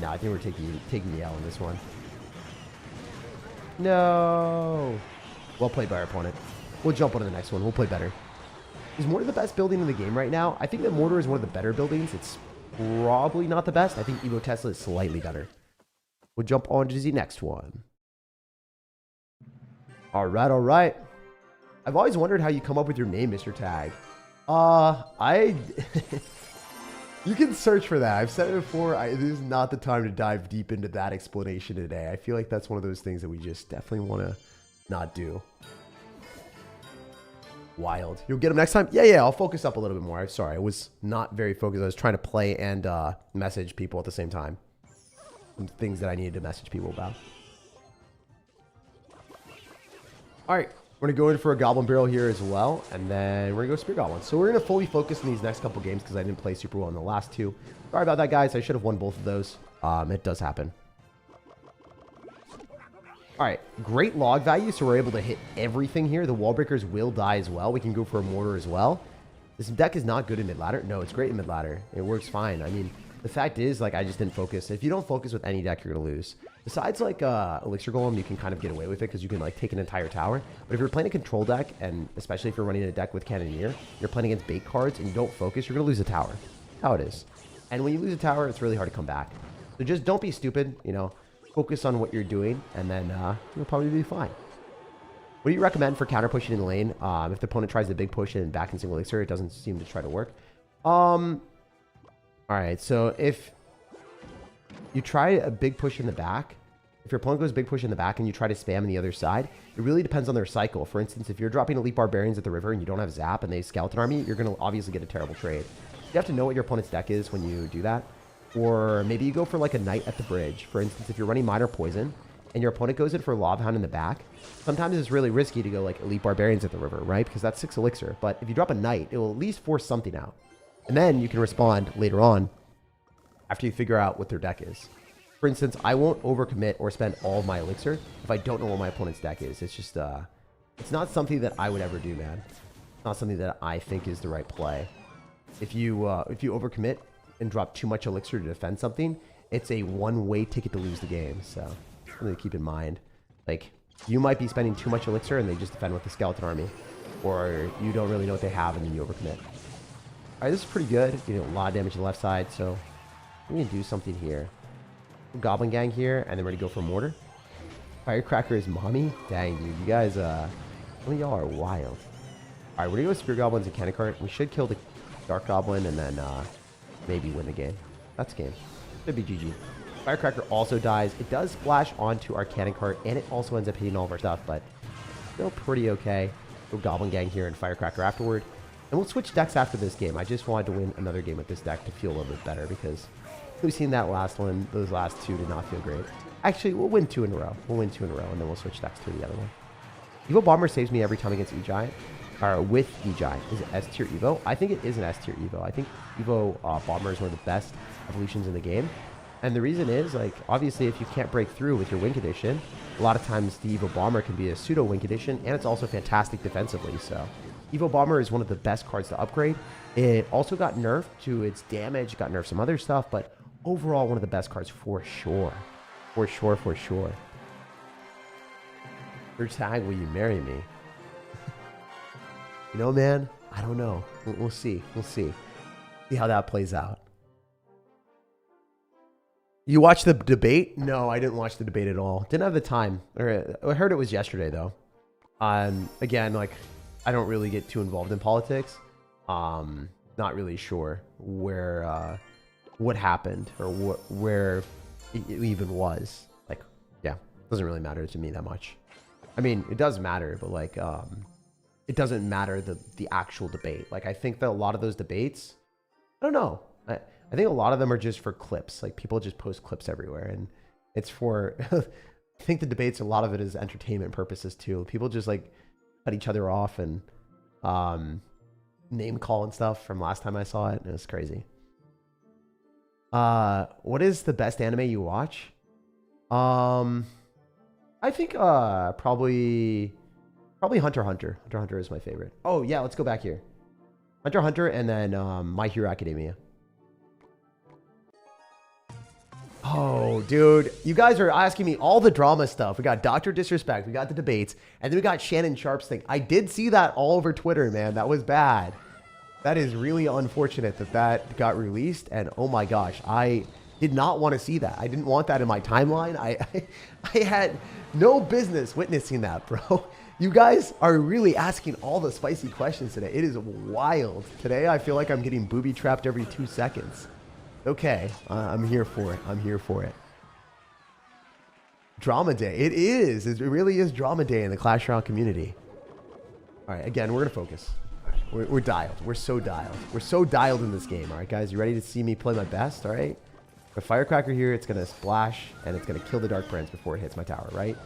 No, I think we're taking the L in this one. No. Well played by our opponent. We'll jump on to the next one. We'll play better. Is Mortar the best building in the game right now? I think that Mortar is one of the better buildings. It's probably not the best. I think Evo Tesla is slightly better. We'll jump on to the next one. All right, all right. I've always wondered how you come up with your name, Mr. Tag. You can search for that. I've said it before. This is not the time to dive deep into that explanation today. I feel like that's one of those things that we just definitely want to not do. Wild. You'll get them next time? Yeah, I'll focus up a little bit more. I'm sorry. I was not very focused. I was trying to play and message people at the same time. Some things that I needed to message people about. All right. We're going to go in for a Goblin Barrel here as well, and then we're going to go Spear Goblin. So we're going to fully focus in these next couple games because I didn't play super well in the last two. Sorry about that, guys. I should have won both of those. It does happen. All right, great log value, so we're able to hit everything here. The wall breakers will die as well. We can go for a Mortar as well. This deck is not good in mid-ladder. No, it's great in mid-ladder. It works fine. I mean, the fact is, like, I just didn't focus. If you don't focus with any deck, you're going to lose. Besides, like, Elixir Golem, you can kind of get away with it because you can, like, take an entire tower. But if you're playing a control deck, and especially if you're running a deck with Cannoneer, you're playing against bait cards, and you don't focus, you're going to lose a tower. That's how it is. And when you lose a tower, it's really hard to come back. So just don't be stupid, you know. Focus on what you're doing, and then you'll probably be fine. What do you recommend for counter pushing in the lane? If the opponent tries the big push and back in single elixir, it doesn't seem to try to work. All right, so if you try a big push in the back, if your opponent goes big push in the back and you try to spam on the other side, it really depends on their cycle. For instance, if you're dropping elite barbarians at the river and you don't have zap and they skeleton army, you're going to obviously get a terrible trade. You have to know what your opponent's deck is when you do that. Or maybe you go for like a knight at the bridge. For instance, if you're running minor poison and your opponent goes in for Lava Hound in the back, sometimes it's really risky to go like elite barbarians at the river, right? Because that's 6 elixir. But if you drop a knight, it will at least force something out. And then you can respond later on after you figure out what their deck is. For instance, I won't overcommit or spend all of my elixir if I don't know what my opponent's deck is. It's just, it's not something that I would ever do, man. It's not something that I think is the right play. If you overcommit and drop too much elixir to defend something, it's a one-way ticket to lose the game. So something to keep in mind. Like, you might be spending too much elixir and they just defend with the skeleton army, or you don't really know what they have and then you overcommit. All right, this is pretty good. You know, a lot of damage on the left side, so we're gonna do something here. Goblin Gang here, and then we're gonna go for Mortar. Firecracker is mommy. Dang, dude, you guys, some of y'all are wild. All right, we're gonna go Spear Goblins and Cannon Cart. We should kill the Dark Goblin and then maybe win the game. That's game. Should be GG. Firecracker also dies. It does splash onto our Cannon Cart, and it also ends up hitting all of our stuff, but still pretty okay. Go Goblin Gang here and Firecracker afterward. And we'll switch decks after this game. I just wanted to win another game with this deck to feel a little bit better because we've seen that last one. Those last two did not feel great. Actually, we'll win 2 in a row. We'll win 2 in a row, and then we'll switch decks to the other one. Evo Bomber saves me every time against E-Giant. Or with E-Giant. Is it S-tier Evo? I think it is an S-tier Evo. I think Evo Bomber is one of the best evolutions in the game. And the reason is, like, obviously, if you can't break through with your win condition, a lot of times the Evo Bomber can be a pseudo win condition, and it's also fantastic defensively. So Evo Bomber is one of the best cards to upgrade. It also got nerfed to its damage, got nerfed some other stuff, but overall one of the best cards for sure. For sure, for sure. SirTag, will you marry me? You know, man, I don't know. We'll see. We'll see. See how that plays out. You watched the debate? No, I didn't watch the debate at all. Didn't have the time. I heard it was yesterday, though. Again, like, I don't really get too involved in politics. Not really sure where, what happened or where it even was. Like, yeah, doesn't really matter to me that much. I mean, it does matter, but like, it doesn't matter the actual debate. Like, I think that a lot of those debates, I don't know. I think a lot of them are just for clips. Like, people just post clips everywhere, and it's for, I think the debates, a lot of it is entertainment purposes too. People just like cut each other off and name call and stuff from last time I saw it. It was crazy. What is the best anime you watch? I think probably Hunter x Hunter. Hunter x Hunter is my favorite. Oh yeah, let's go back here. Hunter x Hunter, and then My Hero Academia. Oh, dude. You guys are asking me all the drama stuff. We got Dr. Disrespect. We got the debates. And then we got Shannon Sharp's thing. I did see that all over Twitter, man. That was bad. That is really unfortunate that that got released. And oh my gosh, I did not want to see that. I didn't want that in my timeline. I had no business witnessing that, bro. You guys are really asking all the spicy questions today. It is wild. Today, I feel like I'm getting booby-trapped every 2 seconds. Okay, I'm here for it. I'm here for it. Drama day. It is. It really is drama day in the Clash Royale community. All right, again, we're going to focus. All right, we're dialed. We're so dialed. We're so dialed in this game. All right, guys, you ready to see me play my best? All right. A firecracker here. It's going to splash, and it's going to kill the Dark Prince before it hits my tower, right?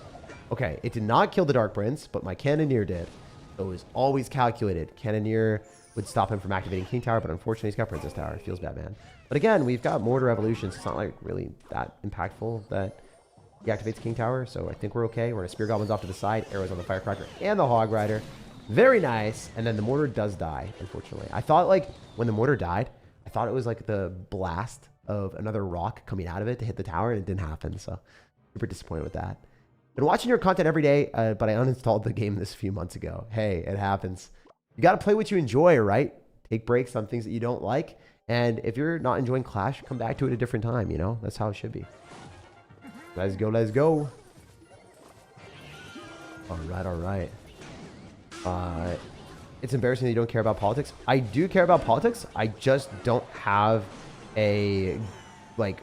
Okay, it did not kill the Dark Prince, but my Cannoneer did. So it was always calculated. Cannoneer would stop him from activating King Tower, but unfortunately he's got Princess Tower. It feels bad, man. But again, we've got Mortar Evolutions. It's not like really that impactful that he activates King Tower, so I think we're okay. We're going to Spear Goblins off to the side, arrows on the Firecracker and the Hog Rider. Very nice. And then the Mortar does die, unfortunately. I thought, like, when the Mortar died, I thought it was like the blast of another rock coming out of it to hit the tower, and it didn't happen, so super disappointed with that. Been watching your content every day, but I uninstalled the game this few months ago. Hey, it happens. You got to play what you enjoy, right? Take breaks on things that you don't like. And if you're not enjoying Clash, come back to it a different time, you know? That's how it should be. Let's go, let's go. All right, all right. It's embarrassing that you don't care about politics. I do care about politics. I just don't have a, like,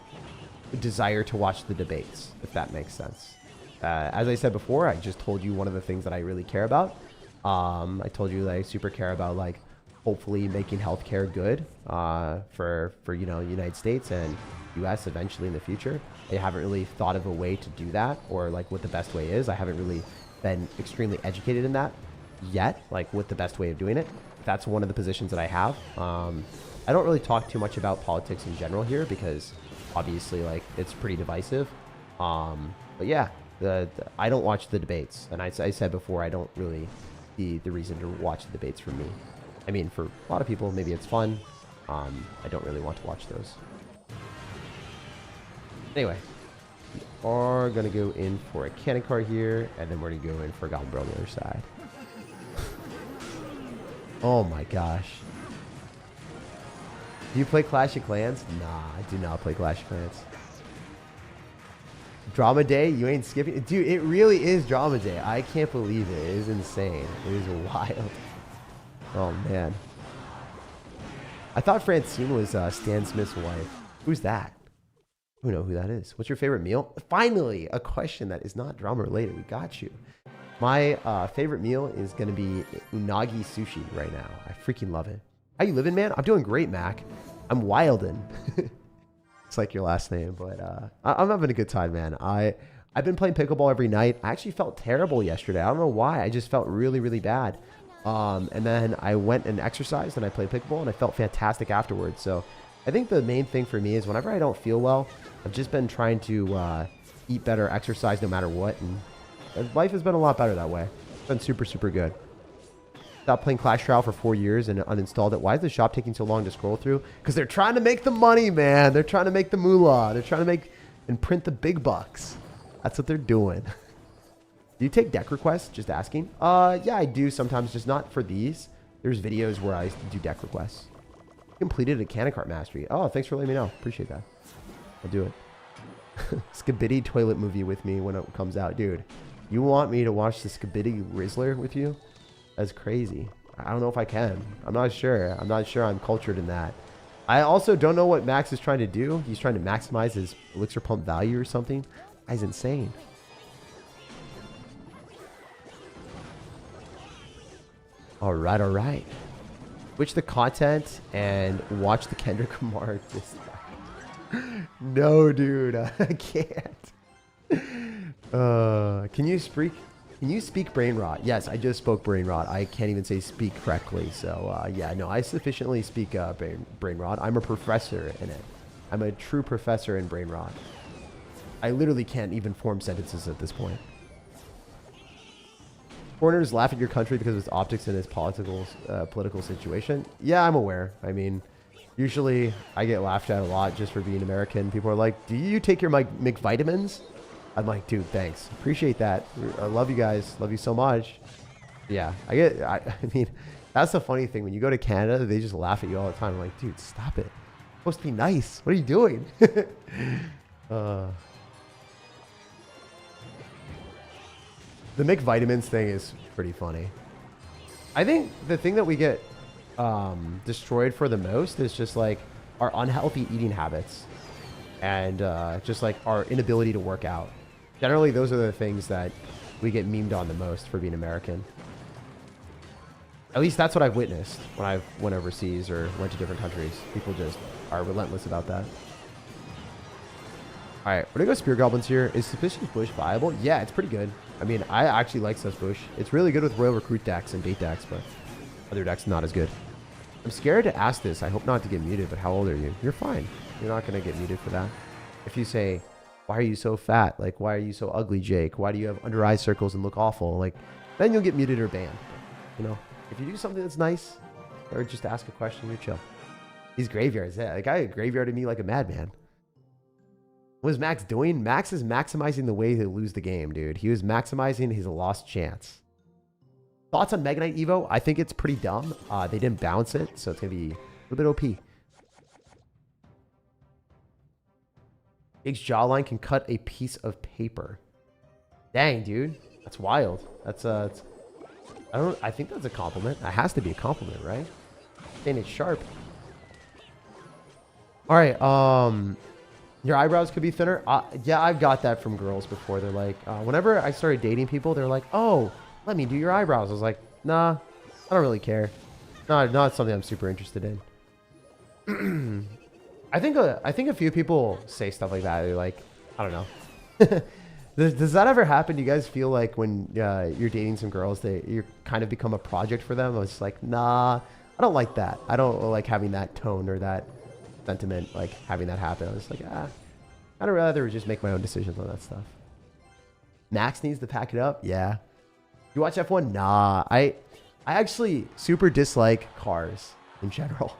desire to watch the debates, if that makes sense. As I said before, I just told you one of the things that I really care about. I told you that I super care about, like, hopefully making healthcare good for you know, the United States and US eventually in the future. I haven't really thought of a way to do that, or like what the best way is. I haven't really been extremely educated in that yet, like what the best way of doing it. That's one of the positions that I have. I don't really talk too much about politics in general here because obviously, like, it's pretty divisive. But yeah, I don't watch the debates, and I said before, I don't really see the reason to watch the debates for me. I mean, for a lot of people, maybe it's fun. I don't really want to watch those. Anyway, we are going to go in for a cannon cart here, and then we're going to go in for a Goblin Bro on the other side. Oh my gosh. Do you play Clash of Clans? Nah, I do not play Clash of Clans. Drama day? You ain't skipping? Dude, it really is drama day. I can't believe it. It is insane. It is wild. Oh, man. I thought Francine was Stan Smith's wife. Who's that? Who knows who that is? What's your favorite meal? Finally, a question that is not drama related. We got you. My favorite meal is going to be unagi sushi right now. I freaking love it. How you living, man? I'm doing great, Mac. I'm wildin'. It's like your last name, but I'm having a good time, man. I've been playing pickleball every night. I actually felt terrible yesterday. I don't know why. I just felt really, really bad. And then I went and exercised and I played pickleball and I felt fantastic afterwards. So I think the main thing for me is whenever I don't feel well, I've just been trying to eat better, exercise no matter what. And life has been a lot better that way. It's been super, super good. Stopped playing Clash Royale for 4 years and uninstalled it. Why is the shop taking so long to scroll through? Because they're trying to make the money, man. They're trying to make the moolah. They're trying to make and print the big bucks. That's what they're doing. Do you take deck requests? Just asking. Yeah, I do sometimes, just not for these. There's videos where I do deck requests. Completed a cannon cart mastery. Oh, thanks for letting me know. Appreciate that. I'll do it. Skibidi toilet movie with me when it comes out. Dude, you want me to watch the Skibidi Rizzler with you? That's crazy. I don't know if I can. I'm not sure. I'm not sure I'm cultured in that. I also don't know what Max is trying to do. He's trying to maximize his elixir pump value or something. That's insane. All right, all right. Switch the content and watch the Kendrick Lamar diss. No, dude, I can't. Can you speak brain rot? Yes, I just spoke brain rot. I can't even say speak correctly. So yeah, no, I sufficiently speak brain rot. I'm a professor in it. I'm a true professor in brain rot. I literally can't even form sentences at this point. Foreigners laugh at your country because of its optics and its political situation. Yeah, I'm aware. I mean, usually I get laughed at a lot just for being American. People are like, do you take your McVitamins? I'm like, dude, thanks. Appreciate that. I love you guys. Love you so much. Yeah, I mean, that's the funny thing. When you go to Canada, they just laugh at you all the time. I'm like, dude, stop it. It's supposed to be nice. What are you doing? The McVitamins thing is pretty funny. I think the thing that we get destroyed for the most is just like our unhealthy eating habits and just like our inability to work out. Generally, those are the things that we get memed on the most for being American. At least that's what I've witnessed when I went overseas or went to different countries. People just are relentless about that. All right, we're gonna go Spear Goblins here. Is Suspicious Bush viable? Yeah, it's pretty good. I mean, I actually like Sus Bush. It's really good with Royal Recruit decks and bait decks, but other decks not as good. I'm scared to ask this. I hope not to get muted, but how old are you? You're fine. You're not gonna get muted for that. If you say, why are you so fat? Like, why are you so ugly, Jake? Why do you have under eye circles and look awful? Like, then you'll get muted or banned. You know, if you do something that's nice or just ask a question, you're chill. These graveyards, yeah, the guy graveyarded me like a madman. What is Max doing? Max is maximizing the way to lose the game, dude. He was maximizing his lost chance. Thoughts on Mega Knight Evo? I think it's pretty dumb. They didn't bounce it, so it's going to be a little bit OP. Jake's jawline can cut a piece of paper. Dang, dude. That's wild. That's I think that's a compliment. That has to be a compliment, right? Saying it's sharp. All right, your eyebrows could be thinner. Yeah, I've got that from girls before. They're like, whenever I started dating people, they're like, oh, let me do your eyebrows. I was like, nah, I don't really care. No, not something I'm super interested in. I think a few people say stuff like that. They're like, I don't know. Does that ever happen? Do you guys feel like when you're dating some girls, you kind of become a project for them? I was like, nah, I don't like that. I don't like having that tone or that sentiment, like having that happen. I was like, I'd rather just make my own decisions on that stuff. Max needs to pack it up. Yeah. You watch F1? Nah. I actually super dislike cars in general.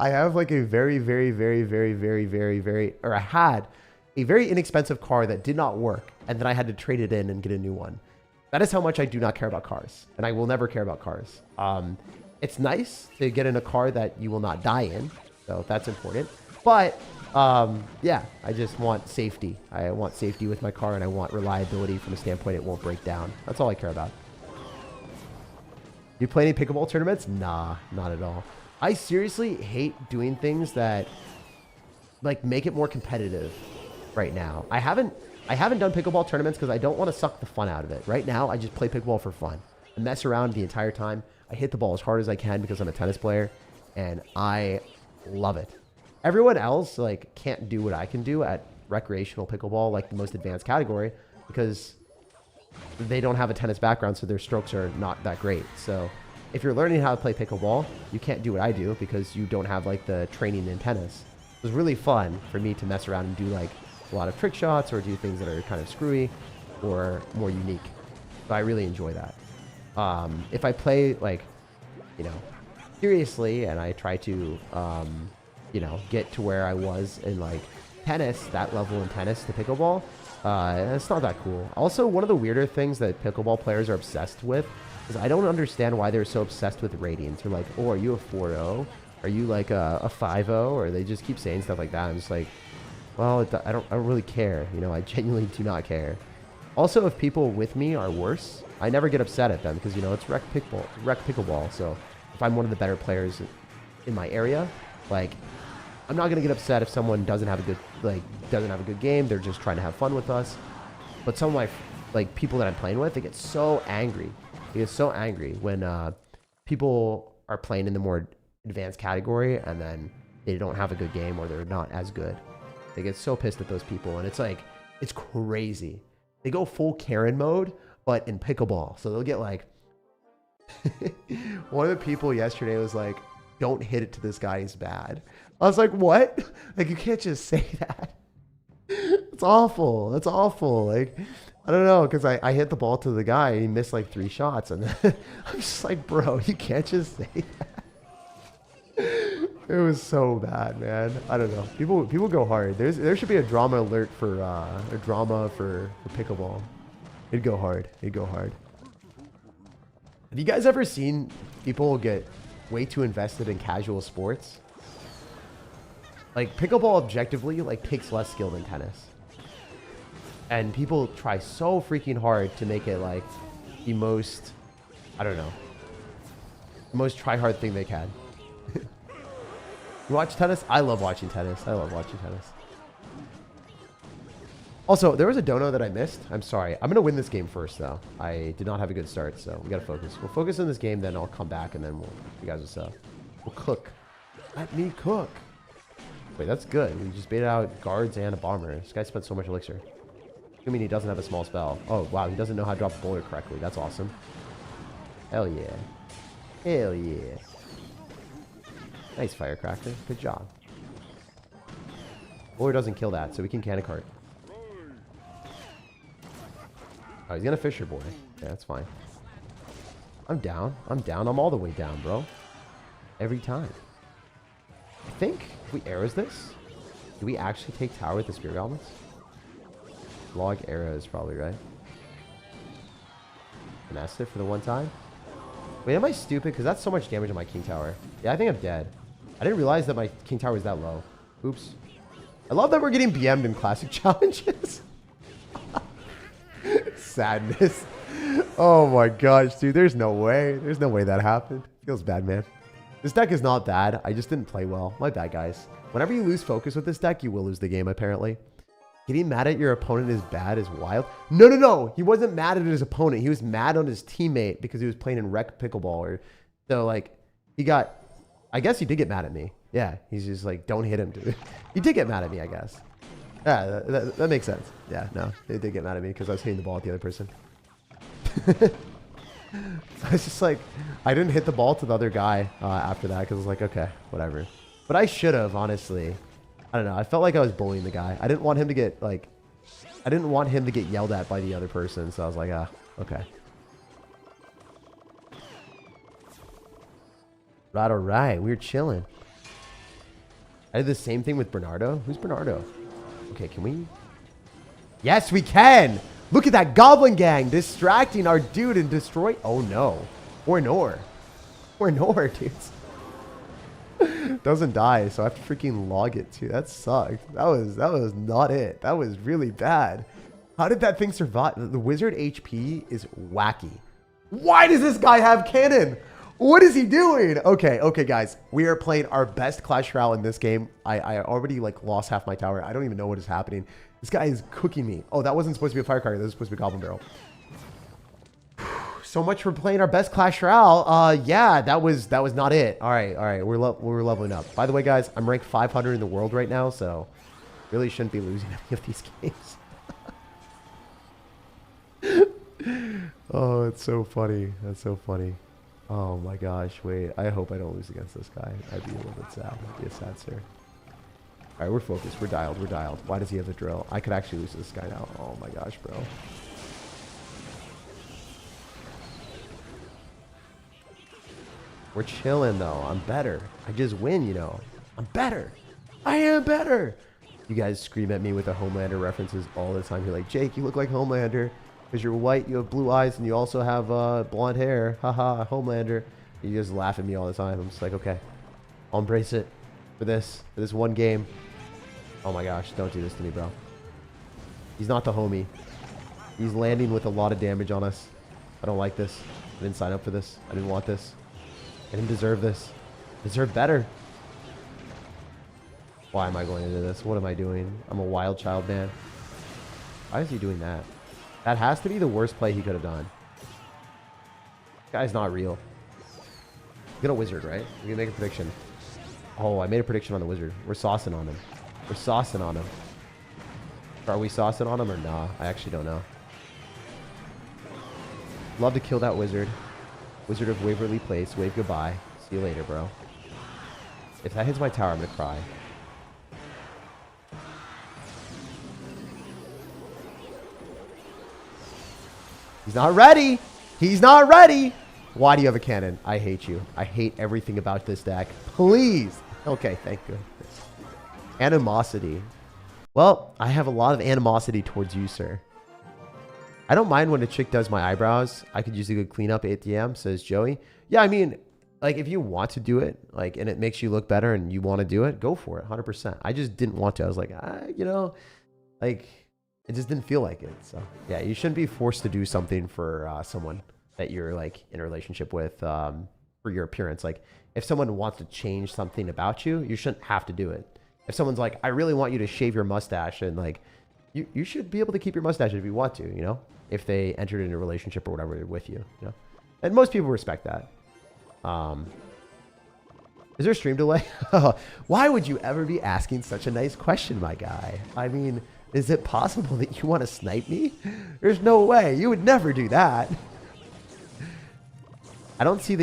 I have like a very, or I had a very inexpensive car that did not work, and then I had to trade it in and get a new one. That is how much I do not care about cars, and I will never care about cars. It's nice to get in a car that you will not die in, so that's important. But yeah, I just want safety. I want safety with my car, and I want reliability from a standpoint it won't break down. That's all I care about. You play any pickleball tournaments? Nah, not at all. I seriously hate doing things that like make it more competitive right now. I haven't done pickleball tournaments because I don't want to suck the fun out of it. Right now, I just play pickleball for fun. I mess around the entire time. I hit the ball as hard as I can because I'm a tennis player, and I love it. Everyone else like can't do what I can do at recreational pickleball, like the most advanced category, because they don't have a tennis background, so their strokes are not that great. So if you're learning how to play pickleball, you can't do what I do because you don't have like the training in tennis. It was really fun for me to mess around and do like a lot of trick shots or do things that are kind of screwy or more unique. So I really enjoy that. If I play like, you know, seriously and I try to, you know, get to where I was in like tennis, that level in tennis to pickleball, it's not that cool. Also, one of the weirder things that pickleball players are obsessed with is I don't understand why they're so obsessed with ratings. They're like, oh, are you a 4.0? Are you like a 5.0? Or they just keep saying stuff like that. I'm just like, well, I don't really care. You know, I genuinely do not care. Also, if people with me are worse, I never get upset at them because, you know, it's rec pickleball. So if I'm one of the better players in my area, like, I'm not gonna get upset if someone doesn't have a good game. They're just trying to have fun with us. But some of my like people that I'm playing with, they get so angry. They get so angry when people are playing in the more advanced category and then they don't have a good game or they're not as good. They get so pissed at those people, and it's like, it's crazy. They go full Karen mode, but in pickleball. So they'll get like, one of the people yesterday was like, don't hit it to this guy, he's bad. I was like, what? Like, you can't just say that. That's awful. That's awful. Like, I don't know, because I hit the ball to the guy and he missed like 3 shots. And I'm just like, bro, you can't just say that. It was so bad, man. I don't know. People go hard. There should be a drama alert for for pickleball. It'd go hard. It'd go hard. Have you guys ever seen people get way too invested in casual sports? Like, pickleball objectively, like, takes less skill than tennis. And people try so freaking hard to make it, like, the most, I don't know, the most try-hard thing they can. You watch tennis? I love watching tennis. I love watching tennis. Also, there was a dono that I missed. I'm sorry. I'm going to win this game first, though. I did not have a good start, so we got to focus. We'll focus on this game, then I'll come back, and then you guys will sub. We'll cook. Let me cook. Wait, that's good. We just baited out guards and a bomber. This guy spent so much elixir. I mean, he doesn't have a small spell. Oh, wow. He doesn't know how to drop a bowler correctly. That's awesome. Hell yeah. Hell yeah. Nice, Firecracker. Good job. Bowler doesn't kill that, so we can cannon cart. Oh, he's gonna Fisher boy. Yeah, that's fine. I'm down. I'm down. I'm all the way down, bro. Every time. I think if we arrows this, do we actually take tower with the Spear Goblins? Log arrows probably, right? Finesse it for the one time. Wait, am I stupid? Because that's so much damage on my King Tower. Yeah, I think I'm dead. I didn't realize that my King Tower was that low. Oops. I love that we're getting BM'd in classic challenges. Sadness. Oh my gosh, dude. There's no way. There's no way that happened. Feels bad, man. This deck is not bad. I just didn't play well. My bad, guys. Whenever you lose focus with this deck, you will lose the game, apparently. Getting mad at your opponent is bad is wild. No, no, no. He wasn't mad at his opponent. He was mad on his teammate because he was playing in rec pickleball. So, like, he got... I guess he did get mad at me. Yeah, he's just like, don't hit him, dude. He did get mad at me, I guess. Yeah, that makes sense. Yeah, no. They did get mad at me because I was hitting the ball at the other person. I was just like... I didn't hit the ball to the other guy after that because I was like, okay, whatever. But I should have, honestly. I don't know. I felt like I was bullying the guy. I didn't want him to get, like... I didn't want him to get yelled at by the other person. So I was like, ah, okay. Right, all right. We were chilling. I did the same thing with Bernardo. Who's Bernardo? Okay, can we... Yes, we can! Look at that Goblin Gang distracting our dude and destroy... Oh, no. Or Nor. Or Nor, dudes. Doesn't die, so I have to freaking log it too. That sucked. That was not it. That was really bad. How did that thing survive? The wizard HP is wacky. Why does this guy have cannon? What is he doing? Okay, okay, guys. We are playing our best Clash Royale in this game. I already like lost half my tower. I don't even know what is happening. This guy is cooking me. Oh, that wasn't supposed to be a firecracker. That was supposed to be a Goblin Barrel. So much for playing our best Clash Royale. Yeah, that was not it. All right. We're leveling up. By the way, guys, I'm ranked 500 in the world right now, so really shouldn't be losing any of these games. Oh, it's so funny. That's so funny. Oh my gosh, wait. I hope I don't lose against this guy. I'd be a little bit sad. I'd be a sad sir. All right, we're focused. We're dialed. We're dialed. Why does he have the drill? I could actually lose to this guy now. Oh my gosh, bro. We're chilling, though. I'm better. I just win, you know. I'm better. I am better. You guys scream at me with the Homelander references all the time. You're like, Jake, you look like Homelander. Because you're white, you have blue eyes, and you also have blonde hair. Haha, Homelander. You just laugh at me all the time. I'm just like, okay. I'll embrace it for this one game. Oh my gosh, don't do this to me, bro. He's not the homie. He's landing with a lot of damage on us. I don't like this. I didn't sign up for this. I didn't want this. I didn't deserve this. I deserve better. Why am I going into this? What am I doing? I'm a wild child, man. Why is he doing that? That has to be the worst play he could have done. Guy's not real. He's gonna wizard, right? We're gonna make a prediction. Oh, I made a prediction on the wizard. We're saucing on him. We're saucing on him. Are we saucing on him or nah? I actually don't know. Love to kill that wizard. Wizard of Waverly Place. Wave goodbye. See you later, bro. If that hits my tower, I'm gonna cry. He's not ready. He's not ready. Why do you have a cannon? I hate you. I hate everything about this deck. Please. Okay, thank goodness. Animosity. Well, I have a lot of animosity towards you, sir. I don't mind when a chick does my eyebrows. I could use a good cleanup ATM, says Joey. Yeah, I mean, like, if you want to do it, like, and it makes you look better and you want to do it, go for it, 100%. I just didn't want to. I was like, you know, like, it just didn't feel like it. So, yeah, you shouldn't be forced to do something for someone that you're, like, in a relationship with for your appearance. Like, if someone wants to change something about you, you shouldn't have to do it. If someone's like, I really want you to shave your mustache, and, like, you should be able to keep your mustache if you want to, you know? If they entered into a relationship or whatever with you, you know? And most people respect that. Is there a stream delay? Why would you ever be asking such a nice question, my guy? I mean, is it possible that you want to snipe me? There's no way. You would never do that. I don't see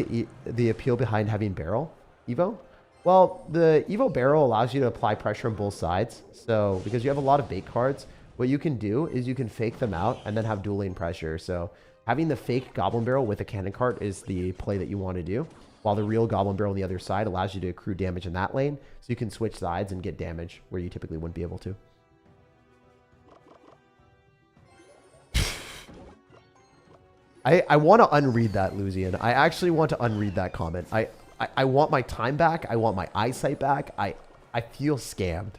the appeal behind having barrel Evo. Well, the Evo barrel allows you to apply pressure on both sides. So because you have a lot of bait cards, what you can do is you can fake them out and then have dual lane pressure. So having the fake goblin barrel with a cannon cart is the play that you want to do, while the real goblin barrel on the other side allows you to accrue damage in that lane. So you can switch sides and get damage where you typically wouldn't be able to. I want to unread that, Lucian. I actually want to unread that comment. I want my time back. I want my eyesight back. I feel scammed.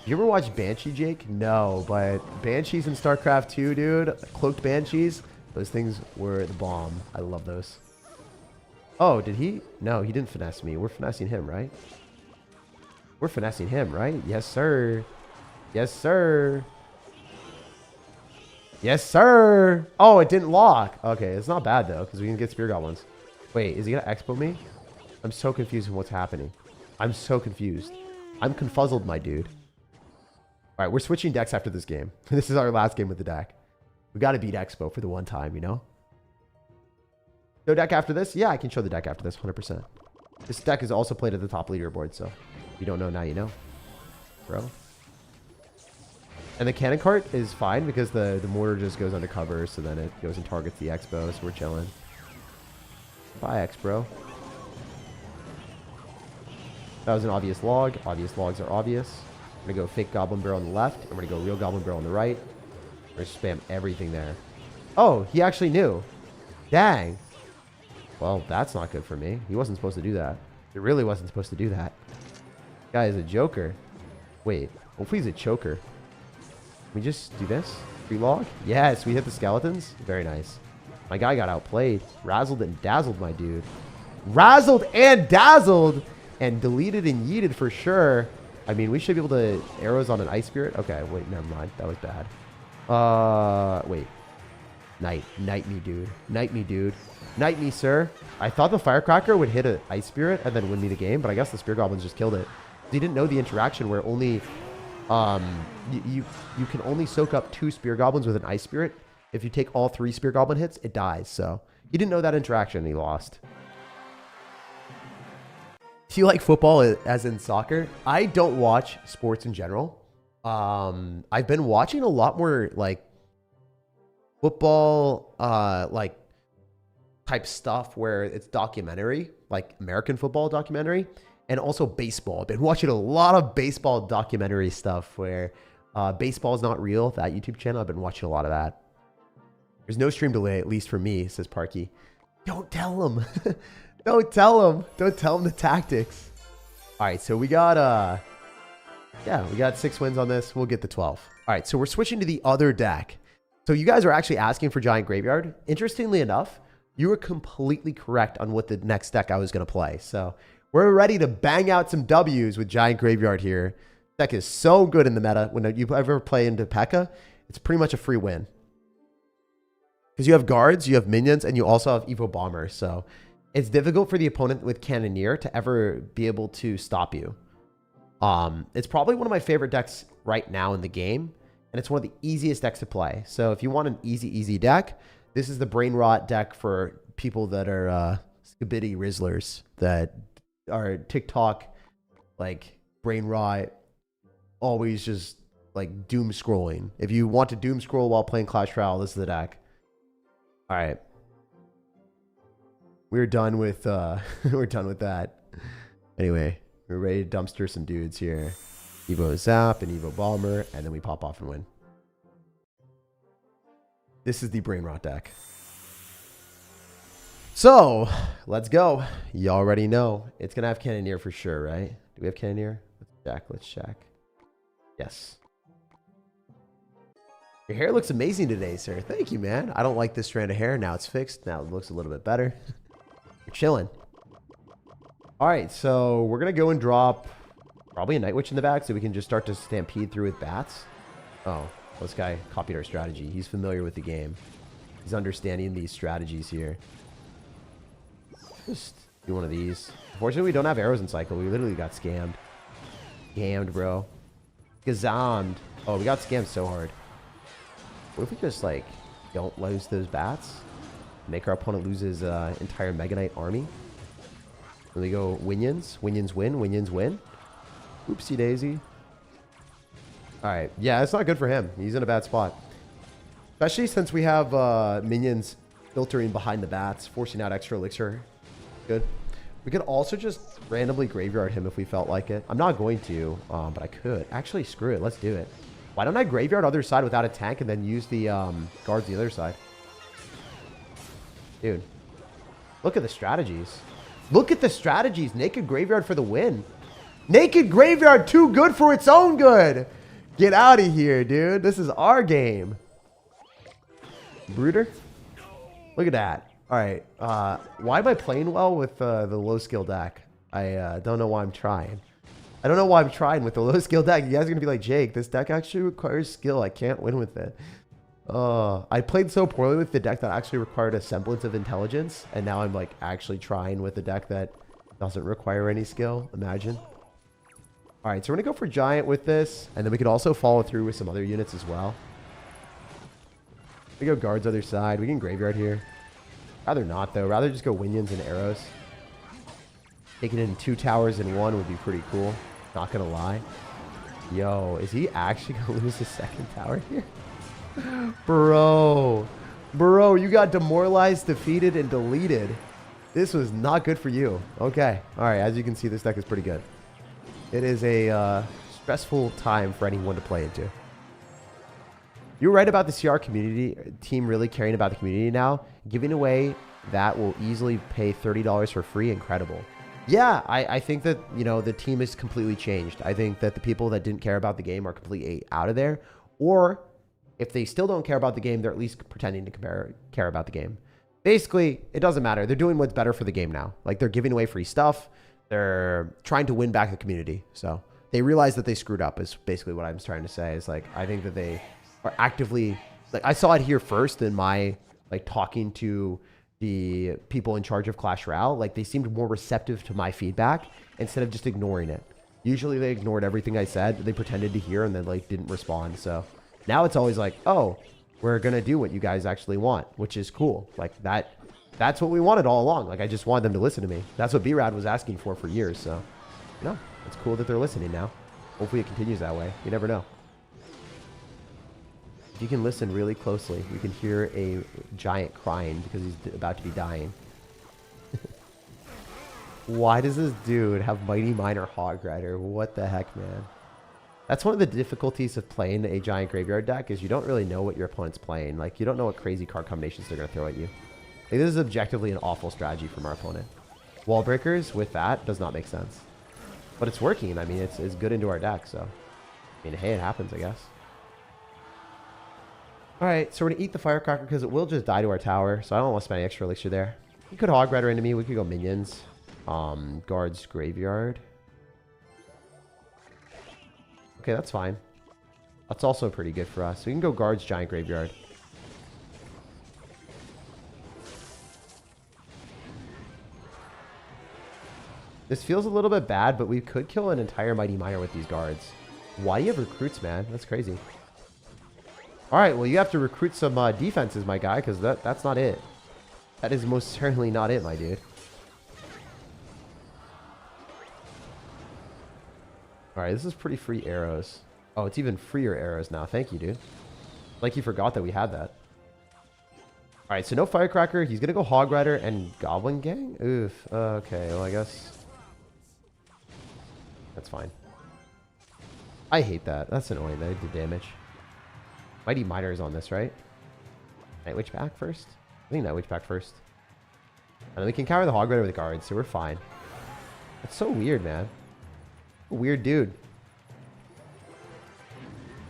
You ever watch Banshee, Jake? No, but Banshees in StarCraft 2, dude. Cloaked Banshees. Those things were the bomb. I love those. Oh, did he? No, he didn't finesse me. We're finessing him, right? We're finessing him, right? Yes, sir. Yes, sir. Yes, sir. Oh, it didn't lock. Okay, it's not bad, though, because we can get Spear Goblins. Wait, is he going to expo me? I'm so confused with what's happening. I'm so confused. I'm confuzzled, my dude. All right, we're switching decks after this game. This is our last game with the deck. We got to beat Expo for the one time, you know? Show deck after this? Yeah, I can show the deck after this, 100%. This deck is also played at the top leaderboard, so if you don't know, now you know. Bro. And the cannon cart is fine because the mortar just goes undercover, so then it goes and targets the Expo, so we're chilling. Bye, X, bro. That was an obvious log. Obvious logs are obvious. I'm going to go fake goblin barrel on the left. I'm going to go real goblin barrel on the right. We're going to spam everything there. Oh, he actually knew. Dang. Well, that's not good for me. He wasn't supposed to do that. He really wasn't supposed to do that. Guy is a joker. Wait. Hopefully he's a choker. Can we just do this? Free log? Yes, we hit the skeletons. Very nice. My guy got outplayed. Razzled and dazzled, my dude. Razzled and dazzled. And deleted and yeeted for sure. I mean, we should be able to arrows on an ice spirit. Okay, wait, never mind. That was bad. Wait. Knight me, dude. Knight me, dude. Knight me, sir. I thought the firecracker would hit an ice spirit and then win me the game, but I guess the spear goblins just killed it. He didn't know the interaction where only you can only soak up 2 spear goblins with an ice spirit. If you take all 3 spear goblin hits, it dies. So he didn't know that interaction and he lost. Do you like football as in soccer? I don't watch sports in general. I've been watching a lot more like football, like type stuff where it's documentary, like American football documentary, and also baseball. I've been watching a lot of baseball documentary stuff where baseball is not real. That YouTube channel, I've been watching a lot of that. There's no stream delay, at least for me, says Parky. Don't tell him. Don't tell him. Don't tell him the tactics. All right, so we got yeah, we got 6 wins on this. We'll get the 12. All right, so we're switching to the other deck. So you guys are actually asking for Giant Graveyard. Interestingly enough, you were completely correct on what the next deck I was going to play. So we're ready to bang out some W's with Giant Graveyard here. Deck is so good in the meta. When you ever play into P.E.K.K.A., it's pretty much a free win. Because you have guards, you have minions, and you also have Evo Bomber. So it's difficult for the opponent with Cannoneer to ever be able to stop you. It's probably one of my favorite decks right now in the game, and it's one of the easiest decks to play. So if you want an easy deck, this is the Brain Rot deck for people that are Skibidi Rizzlers that are TikTok, like Brain Rot, always just like doom scrolling. If you want to doom scroll while playing Clash Royale, this is the deck. All right. We're done with we're done with that. Anyway, we're ready to dumpster some dudes here. Evo Zap and Evo Bomber, and then we pop off and win. This is the Brain Rot deck. So, let's go. You already know. It's going to have Cannoneer for sure, right? Do we have Cannoneer? Let's check. Yes. Your hair looks amazing today, sir. Thank you, man. I don't like this strand of hair. Now it's fixed. Now it looks a little bit better. You're chilling. All right, so we're going to go and drop probably a Night Witch in the back so we can just start to stampede through with bats. Oh, this guy copied our strategy. He's familiar with the game. He's understanding these strategies here. Just do one of these. Unfortunately, we don't have arrows in cycle. We literally got scammed. Scammed, bro. Gazammed. Oh, we got scammed so hard. What if we just, like, don't lose those bats? Make our opponent lose his entire Mega Knight army? And we go Winions. Winions win. Winions win. Oopsie daisy. Alright. Yeah, it's not good for him. He's in a bad spot. Especially since we have minions filtering behind the bats, forcing out extra elixir. Good. We could also just randomly graveyard him if we felt like it. I'm not going to, but I could. Actually, screw it. Let's do it. Why don't I graveyard other side without a tank and then use the guards the other side? Dude. Look at the strategies. Look at the strategies. Naked Graveyard for the win. Naked Graveyard too good for its own good. Get out of here, dude. This is our game. Brooder. Look at that. All right. Why am I playing well with the low skill deck? I don't know why I'm trying. I don't know why I'm trying with the low skill deck. You guys are going to be like, Jake, this deck actually requires skill. I can't win with it. I played so poorly with the deck that actually required a semblance of intelligence. And now I'm like actually trying with a deck that doesn't require any skill. Imagine. All right, so we're going to go for Giant with this. And then we could also follow through with some other units as well. We go guards other side. We can graveyard here. Rather not, though. Rather just go Winions and arrows. Taking in 2 towers in 1 would be pretty cool. Not going to lie. Yo, is he actually going to lose the second tower here? Bro. Bro, you got demoralized, defeated, and deleted. This was not good for you. Okay. All right, as you can see, this deck is pretty good. It is a stressful time for anyone to play into. You're right about the CR community team really caring about the community now. Giving away that will easily pay $30 for free. Incredible. Yeah, I think that, you know, the team is completely changed. I think that the people that didn't care about the game are completely out of there. Or if they still don't care about the game, they're at least pretending to care about the game. Basically, it doesn't matter. They're doing what's better for the game now. Like, they're giving away free stuff. They're trying to win back the community. So they realize that they screwed up is basically what I'm trying to say. Is like, I think that they are actively, like, I saw it here first in my, like, talking to the people in charge of Clash Royale. Like, they seemed more receptive to my feedback instead of just ignoring it. Usually they ignored everything I said. They pretended to hear and then, like, didn't respond. So now it's always like, oh, we're going to do what you guys actually want, which is cool. Like, that's what we wanted all along. Like, I just wanted them to listen to me. That's what B-Rad was asking for years. So, you know, it's cool that they're listening now. Hopefully it continues that way. You never know. If you can listen really closely, you can hear a giant crying because he's about to be dying. Why does this dude have Mighty Miner Hog Rider? What the heck, man? That's one of the difficulties of playing a giant graveyard deck is you don't really know what your opponent's playing. Like, you don't know what crazy card combinations they're going to throw at you. Like, this is objectively an awful strategy from our opponent. Wall breakers with that does not make sense. But it's working. I mean, it's good into our deck, so. I mean, hey, it happens, I guess. Alright, so we're going to eat the Firecracker because it will just die to our tower, so I don't want to spend any extra elixir there. You could Hog Rider into me. We could go Minions. Guards Graveyard. Okay, that's fine. That's also pretty good for us. We can go Guards Giant Graveyard. This feels a little bit bad, but we could kill an entire Mighty Miner with these guards. Why do you have recruits, man? That's crazy. Alright, well, you have to recruit some defenses, my guy, because that's not it. That is most certainly not it, my dude. Alright, this is pretty free arrows. Oh, it's even freer arrows now. Thank you, dude. Like you forgot that we had that. Alright, so no Firecracker. He's going to go Hog Rider and Goblin Gang? Oof. Okay, well, I guess that's fine. I hate that. That's annoying that I did damage. Mighty Miner is on this, right? Night Witch back first? I think Night Witch back first. And then we can counter the Hog Rider with guards, so we're fine. That's so weird, man. Weird dude.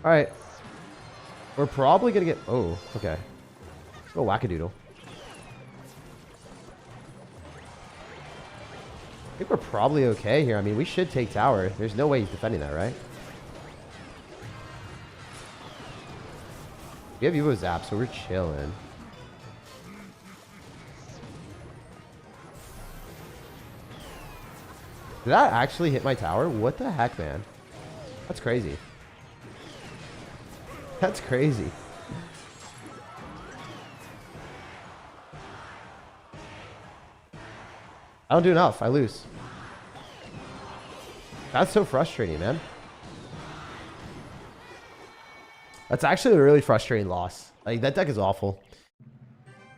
Alright. We're probably going to get... Oh, okay. Let's go Wackadoodle. I think we're probably okay here. I mean, we should take tower. There's no way he's defending that, right? We have Evo Zap, so we're chilling. Did that actually hit my tower? What the heck, man? That's crazy. That's crazy. I don't do enough. I lose. That's so frustrating, man. That's actually a really frustrating loss. Like, that deck is awful.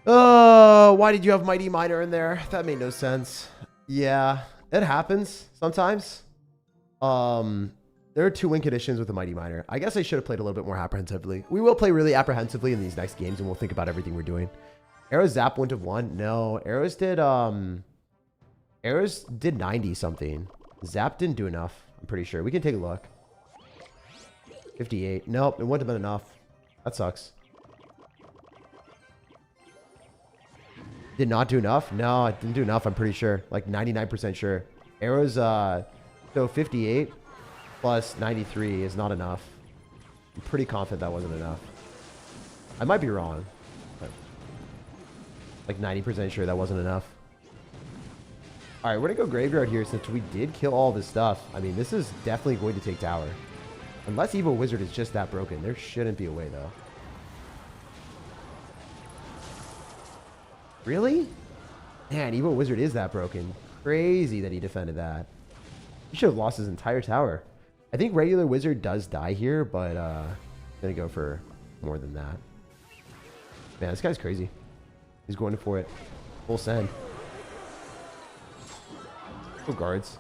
Oh, why did you have Mighty Miner in there? That made no sense. Yeah, it happens sometimes. There are 2 win conditions with the Mighty Miner. I guess I should have played a little bit more apprehensively. We will play really apprehensively in these next games, and we'll think about everything we're doing. Arrows Zap wouldn't have won. No, Arrows did 90 something. Zap didn't do enough. I'm pretty sure. We can take a look. 58. Nope, it wouldn't have been enough. That sucks. Did not do enough? No, it didn't do enough, I'm pretty sure. Like 99% sure. Arrows, so 58 plus 93 is not enough. I'm pretty confident that wasn't enough. I might be wrong. But like 90% sure that wasn't enough. Alright, we're going to go Graveyard here since we did kill all this stuff. I mean, this is definitely going to take tower. Unless Evo Wizard is just that broken. There shouldn't be a way, though. Really? Man, Evo Wizard is that broken. Crazy that he defended that. He should have lost his entire tower. I think regular Wizard does die here, but I'm going to go for more than that. Man, this guy's crazy. He's going for it. Full send. Go guards.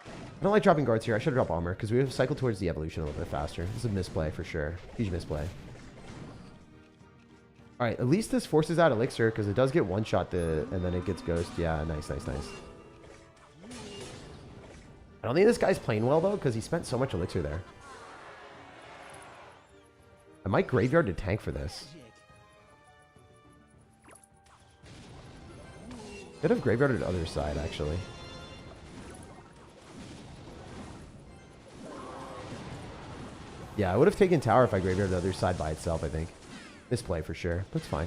I don't like dropping guards here. I should have dropped armor because we have cycled towards the evolution a little bit faster. This is a misplay for sure. Huge misplay. Alright, at least this forces out Elixir because it does get one shot and then it gets ghost. Yeah, nice, nice, nice. I don't think this guy's playing well though because he spent so much Elixir there. I might Graveyard to tank for this. Could have Graveyarded the other side actually. Yeah, I would have taken tower if I Graveyarded the other side by itself, I think. Misplay for sure. That's fine.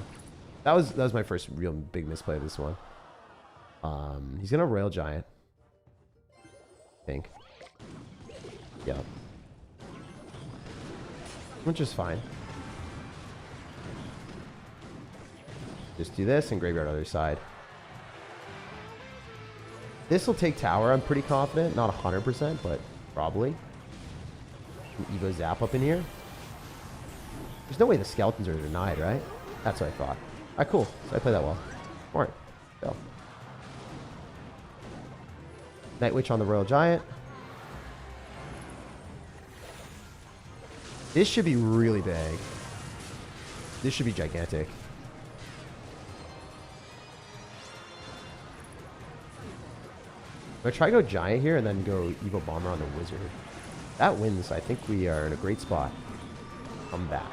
That was my first real big misplay of this one. He's gonna Royal Giant. I think. Yeah. Which is fine. Just do this and Graveyard other side. This will take tower, I'm pretty confident. Not 100%, but probably. Evo Zap up in here. There's no way the skeletons are denied, right? That's what I thought. Alright, cool. So I played that well. Alright. Go. Night Witch on the Royal Giant. This should be really big. This should be gigantic. I'm gonna try to go Giant here and then go Evo Bomber on the Wizard. That wins. I think we are in a great spot. Come back.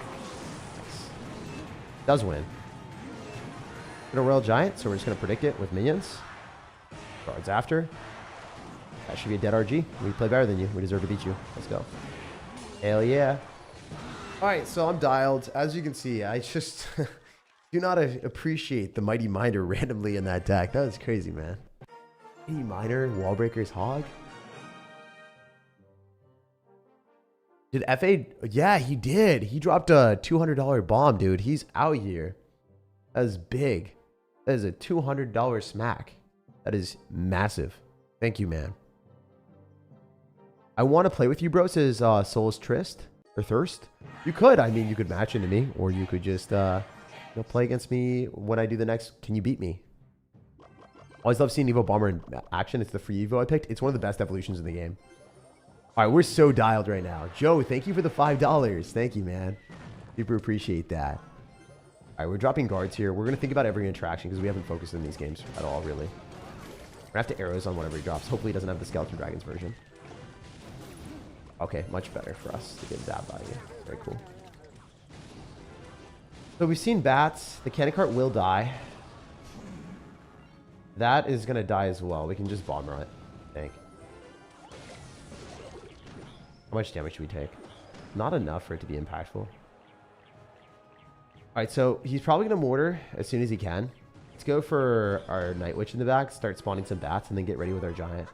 Nice. Does win. Gonna Royal Giant, so we're just gonna predict it with minions. Guards after. That should be a dead RG. We play better than you. We deserve to beat you. Let's go. Hell yeah. Alright, so I'm dialed. As you can see, I just do not appreciate the Mighty Miner randomly in that deck. That was crazy, man. Mighty Miner, Wallbreaker's Hog. Did FA? Yeah, he did. He dropped a $200 bomb, dude. He's out here. That is big. That is a $200 smack. That is massive. Thank you, man. I want to play with you, bro, says Souls Trist or Thirst. You could. I mean, you could match into me, or you could just You'll play against me when I do the next. Can you beat me? Always love seeing Evo Bomber in action. It's the free Evo I picked. It's one of the best evolutions in the game. All right, we're so dialed right now. Joe, thank you for the $5. Thank you, man. Super appreciate that. All right, we're dropping guards here. We're going to think about every interaction because we haven't focused in these games at all, really. We're going to have to arrows on whatever he drops. Hopefully he doesn't have the Skeleton Dragons version. Okay, much better for us to get zapped by you. Very cool. So we've seen bats. The cannon cart will die. That is going to die as well. We can just bomber it, I think. How much damage should we take? Not enough for it to be impactful. All right, so he's probably going to mortar as soon as he can. Let's go for our Night Witch in the back, start spawning some bats, and then get ready with our giant.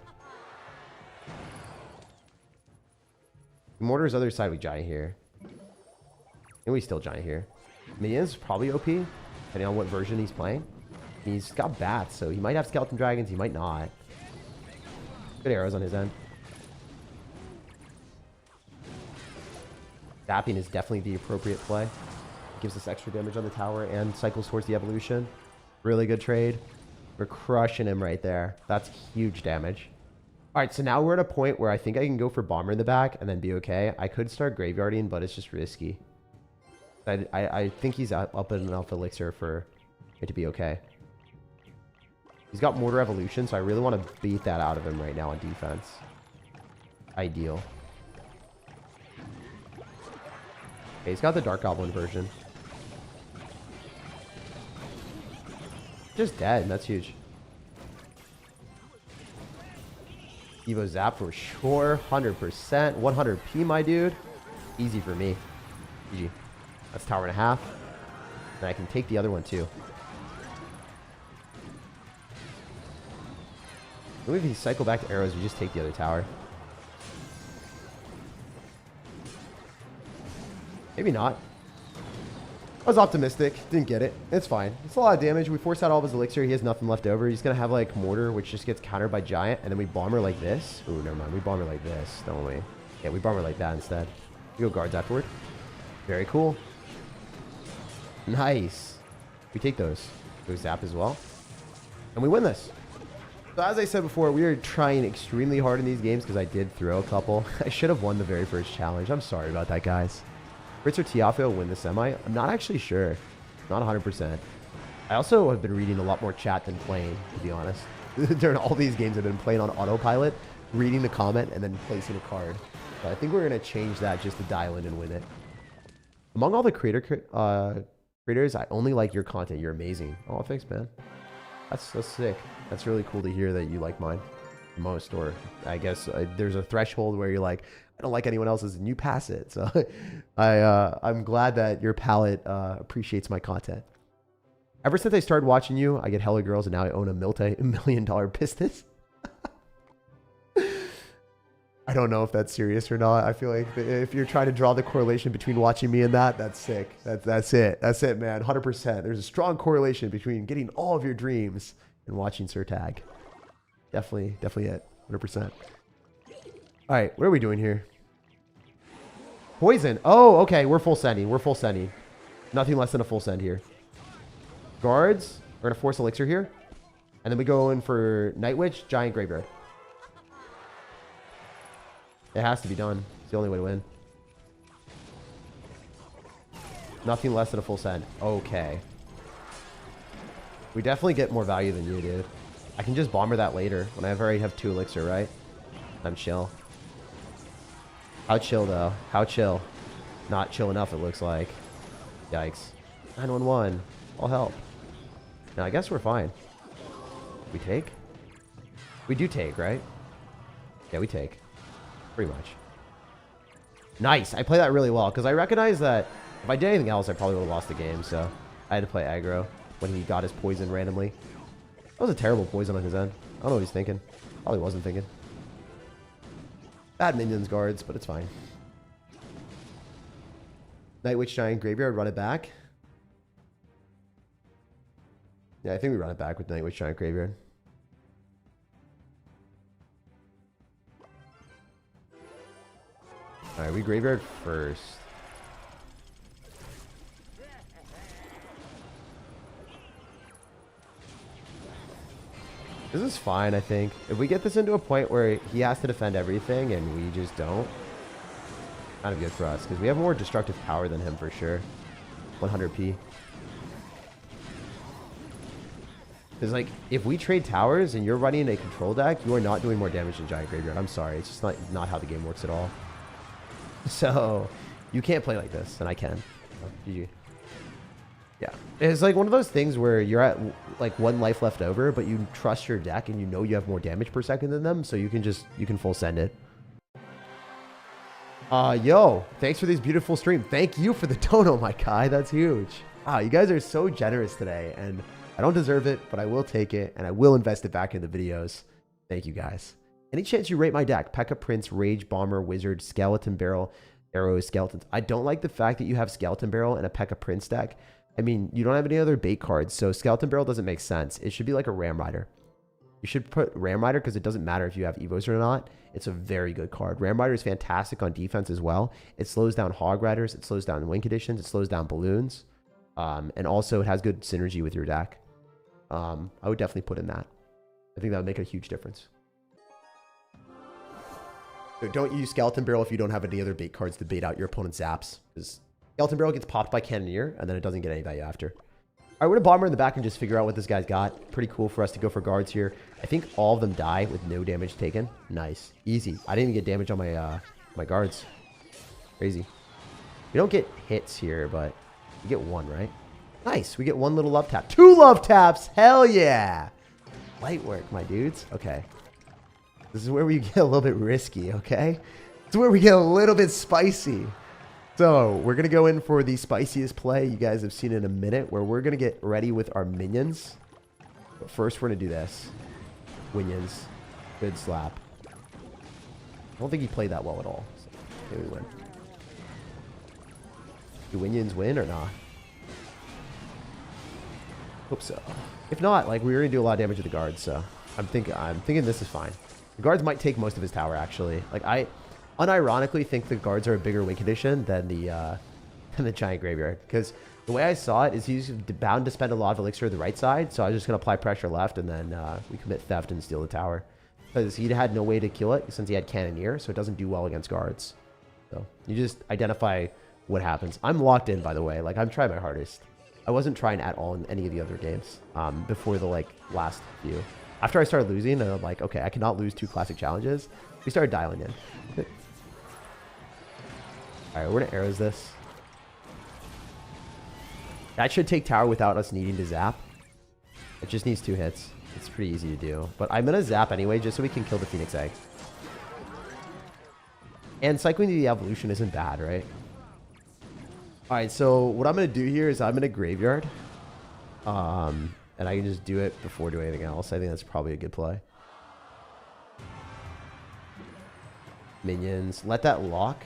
Mortar's other side, we giant here. And we still giant here. Minions probably OP, depending on what version he's playing. He's got bats, so he might have skeleton dragons, he might not. Good arrows on his end. Zapping is definitely the appropriate play. It gives us extra damage on the tower and cycles towards the evolution. Really good trade. We're crushing him right there. That's huge damage. All right, so now we're at a point where I think I can go for bomber in the back and then be okay. I could start graveyarding, but it's just risky. I think he's up in enough elixir for it to be okay. He's got mortar evolution, so I really want to beat that out of him right now on defense. Ideal. Okay, he's got the Dark Goblin version. Just dead, and that's huge. Evo Zap for sure. 100%. 100p, my dude. Easy for me. GG. That's tower and a half. And I can take the other one, too. Maybe if you cycle back to arrows, we just take the other tower. Maybe not. I was optimistic. Didn't get it. It's fine. It's a lot of damage. We force out all of his elixir. He has nothing left over. He's going to have, like, mortar, which just gets countered by giant. And then we bomber like this. Ooh, never mind. We bomber like this, don't we? Yeah, we bomber like that instead. We go guards afterward. Very cool. Nice. We take those. Go zap as well. And we win this. So as I said before, we are trying extremely hard in these games because I did throw a couple. I should have won the very first challenge. I'm sorry about that, guys. Fritz or Tiafe will win the semi. I'm not actually sure. Not 100%. I also have been reading a lot more chat than playing, to be honest. During all these games, I've been playing on autopilot, reading the comment, and then placing a card. But I think we're going to change that just to dial in and win it. Among all the creators, I only like your content. You're amazing. Oh, thanks, man. That's sick. That's really cool to hear that you like mine the most. Or I guess there's a threshold where you're like, I don't like anyone else's, and you pass it. So I'm glad that your palate appreciates my content. Ever since I started watching you, I get hella girls, and now I own a multi-million-dollar business. I don't know if that's serious or not. I feel like if you're trying to draw the correlation between watching me and that, that's sick. That's it. That's it, man. 100%. There's a strong correlation between getting all of your dreams and watching SirTag. Definitely it. 100%. All right, what are we doing here? Poison. Oh, okay. We're full sending. We're full sending. Nothing less than a full send here. Guards. We're going to force elixir here. And then we go in for Night Witch, Giant Graveyard. It has to be done. It's the only way to win. Nothing less than a full send. Okay. We definitely get more value than you, dude. I can just bomber that later when I already have 2 elixir, right? I'm chill. How chill, though? How chill? Not chill enough, it looks like. Yikes. 911. I'll help. Now, I guess we're fine. We take? We do take, right? Yeah, we take. Pretty much. Nice. I play that really well because I recognize that if I did anything else, I probably would have lost the game. So I had to play aggro when he got his poison randomly. That was a terrible poison on his end. I don't know what he's thinking. Probably wasn't thinking. Bad minions guards, but it's fine. Night Witch Giant Graveyard, run it back. Yeah, I think we run it back with Night Witch Giant Graveyard. Alright, we graveyard first. This is fine, I think. If we get this into a point where he has to defend everything and we just don't, kind of good for us because we have more destructive power than him for sure. 100p. Because, like, if we trade towers and you're running a control deck, you are not doing more damage than Giant Graveyard. I'm sorry. It's just not how the game works at all. So, you can't play like this, and I can. Oh, GG. Yeah. It's like one of those things where you're at, like, 1 life left over, but you trust your deck and you know you have more damage per second than them, so you can full send it. Yo, thanks for this beautiful stream. Thank you for the dono, my guy. That's huge. Wow, you guys are so generous today, and I don't deserve it, but I will take it, and I will invest it back in the videos. Thank you, guys. Any chance you rate my deck? P.E.K.K.A. Prince, Rage, Bomber, Wizard, Skeleton Barrel, Arrows, Skeletons. I don't like the fact that you have Skeleton Barrel and a P.E.K.K.A. Prince deck. I mean, you don't have any other bait cards, so Skeleton Barrel doesn't make sense. It should be like a Ram Rider. You should put Ram Rider because it doesn't matter if you have Evos or not. It's a very good card. Ram Rider is fantastic on defense as well. It slows down Hog Riders. It slows down Wing Conditions. It slows down Balloons. And also it has good synergy with your deck. I would definitely put in that. I think that would make a huge difference. So don't use Skeleton Barrel if you don't have any other bait cards to bait out your opponent's zaps. Because Skeleton Barrel gets popped by Cannoneer, and then it doesn't get any value after. All right, we're going to Bomber in the back and just figure out what this guy's got. Pretty cool for us to go for guards here. I think all of them die with no damage taken. Nice. Easy. I didn't even get damage on my my guards. Crazy. We don't get hits here, but we get 1, right? Nice. We get 1 little love tap. 2 love taps. Hell yeah. Light work, my dudes. Okay. This is where we get a little bit risky, okay? This is where we get a little bit spicy. So we're going to go in for the spiciest play you guys have seen in a minute, where we're going to get ready with our minions. But first, we're going to do this. Minions. Good slap. I don't think he played that well at all. So maybe we win. Do minions win or not? Hope so. If not, like, we're going to do a lot of damage to the guards, so I'm thinking this is fine. The guards might take most of his tower, actually. Like, I unironically think the guards are a bigger win condition than the Giant Graveyard, because the way I saw it is he's bound to spend a lot of elixir to the right side, so I was just going to apply pressure left, and then we commit theft and steal the tower, because he had no way to kill it since he had Cannoneer, so it doesn't do well against guards. So you just identify what happens. I'm locked in, by the way. Like, I'm trying my hardest. I wasn't trying at all in any of the other games before the last few. After I started losing, and I'm like, okay, I cannot lose 2 classic challenges. We started dialing in. All right, we're going to arrows this. That should take tower without us needing to zap. It just needs 2 hits. It's pretty easy to do. But I'm going to zap anyway, just so we can kill the Phoenix Egg. And cycling to the evolution isn't bad, right? All right, so what I'm going to do here is I'm going to graveyard. And I can just do it before doing anything else. I think that's probably a good play. Minions. Let that lock.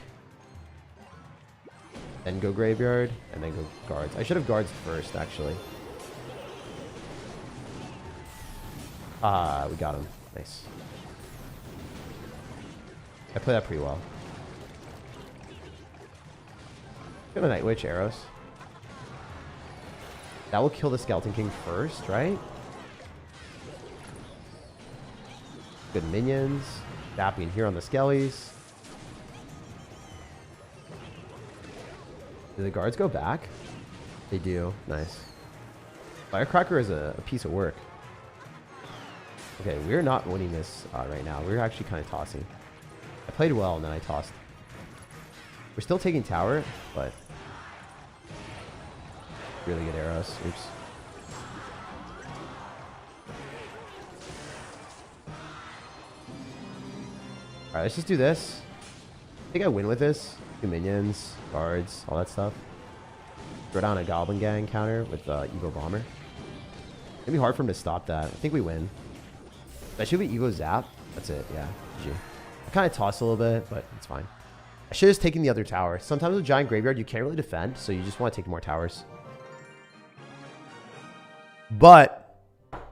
Then go graveyard, and then go guards. I should have guards first, actually. We got him. Nice. I played that pretty well. Got a Night Witch arrows. That will kill the Skeleton King first, right? Good minions. Dapping here on the Skellies. Do the guards go back? They do. Nice. Firecracker is a piece of work. Okay, we're not winning this right now. We're actually kind of tossing. I played well, and then I tossed. We're still taking tower, but really good arrows. Oops. All right, let's just do this. I think I win with this. Minions, guards, all that stuff. Throw down a Goblin Gang counter with Evo Bomber. It'd be hard for him to stop that. I think we win. That should be Evo Zap. That's it, yeah. GG. I kind of tossed a little bit, but it's fine. I should have just taken the other tower. Sometimes with Giant Graveyard, you can't really defend, so you just want to take more towers. But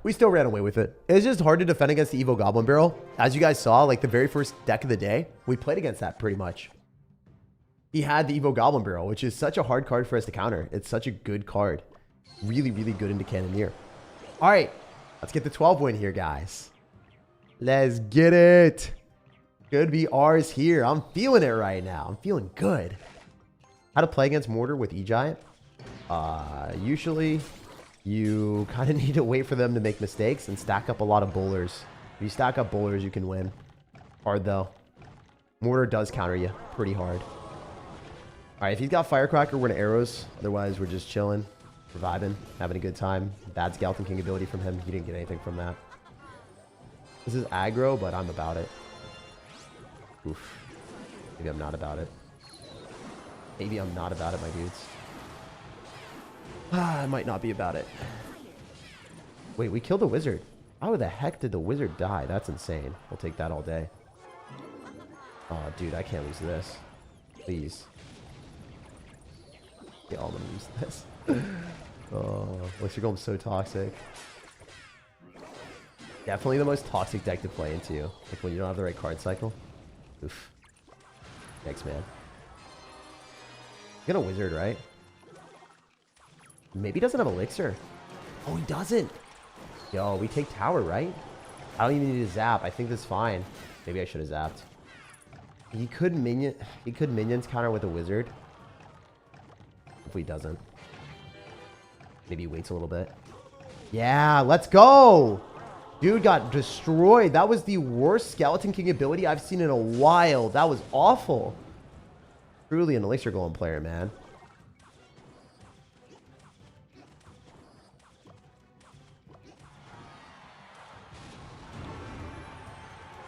we still ran away with it. It's just hard to defend against the Evo Goblin Barrel. As you guys saw, like the very first deck of the day, we played against that pretty much. He had the Evo Goblin Barrel, which is such a hard card for us to counter. It's such a good card. Really, really good into Cannoneer. All right. Let's get the 12 win here, guys. Let's get it. Should be ours here. I'm feeling it right now. I'm feeling good. How to play against Mortar with E-Giant? Usually, you kind of need to wait for them to make mistakes and stack up a lot of bowlers. If you stack up bowlers, you can win. Hard, though. Mortar does counter you pretty hard. All right, if he's got Firecracker, we're going to arrows. Otherwise, we're just chilling. We're vibing, having a good time. Bad Skeleton King ability from him. He didn't get anything from that. This is aggro, but I'm about it. Oof. Maybe I'm not about it. Maybe I'm not about it, my dudes. I might not be about it. Wait, we killed the wizard. How the heck did the wizard die? That's insane. We'll take that all day. Oh, dude, I can't lose this. Please. Yeah, I'm gonna lose this. Oh, Elixir Golem's so toxic. Definitely the most toxic deck to play into. Like when you don't have the right card cycle. Oof. Thanks, man. You got a wizard, right? Maybe he doesn't have Elixir. Oh, he doesn't. Yo, we take tower, right? I don't even need to zap. I think that's fine. Maybe I should have zapped. He could minions counter with a wizard. Hopefully he doesn't. Maybe he waits a little bit. Yeah, let's go. Dude got destroyed. That was the worst Skeleton King ability I've seen in a while. That was awful. Truly an Elixir Golem player, man.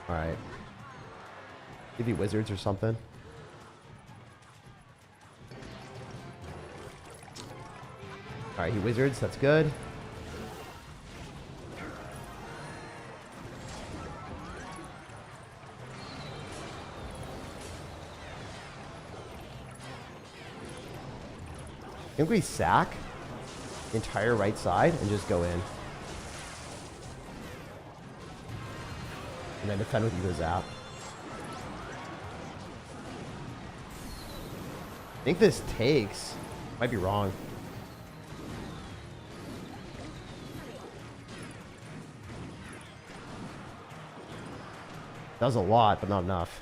Alright. Maybe wizards or something. Alright, he wizards. That's good. I think we sack the entire right side and just go in. And then defend with Evo Zap. I think this takes. Might be wrong. That was a lot, but not enough.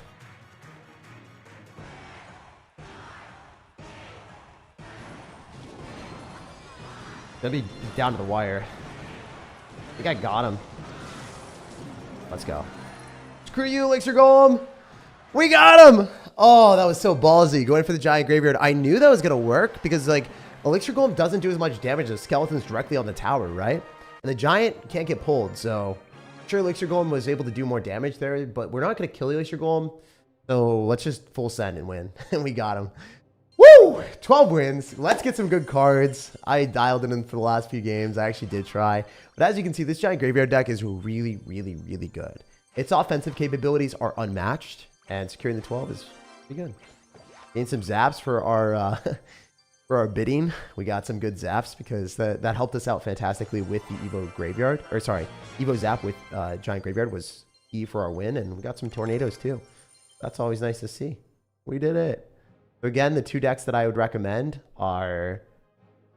Gonna be down to the wire. I think I got him. Let's go. Screw you, Elixir Golem. We got him. Oh, that was so ballsy. Going for the giant graveyard. I knew that was gonna work because like Elixir Golem doesn't do as much damage as skeletons directly on the tower, right? And the giant can't get pulled, so sure Elixir Golem was able to do more damage there, but we're not gonna kill Elixir Golem. So let's just full send and win. And we got him. Woo! 12 wins. Let's get some good cards. I dialed it in for the last few games. I actually did try. But as you can see, this giant graveyard deck is really, really, really good. Its offensive capabilities are unmatched, and securing the 12 is pretty good. Gain some zaps for our for our bidding. We got some good zaps because that helped us out fantastically with the Evo graveyard. Or sorry, Evo zap with giant graveyard was key for our win, and we got some tornadoes too. That's always nice to see. We did it. So again, the two decks that I would recommend are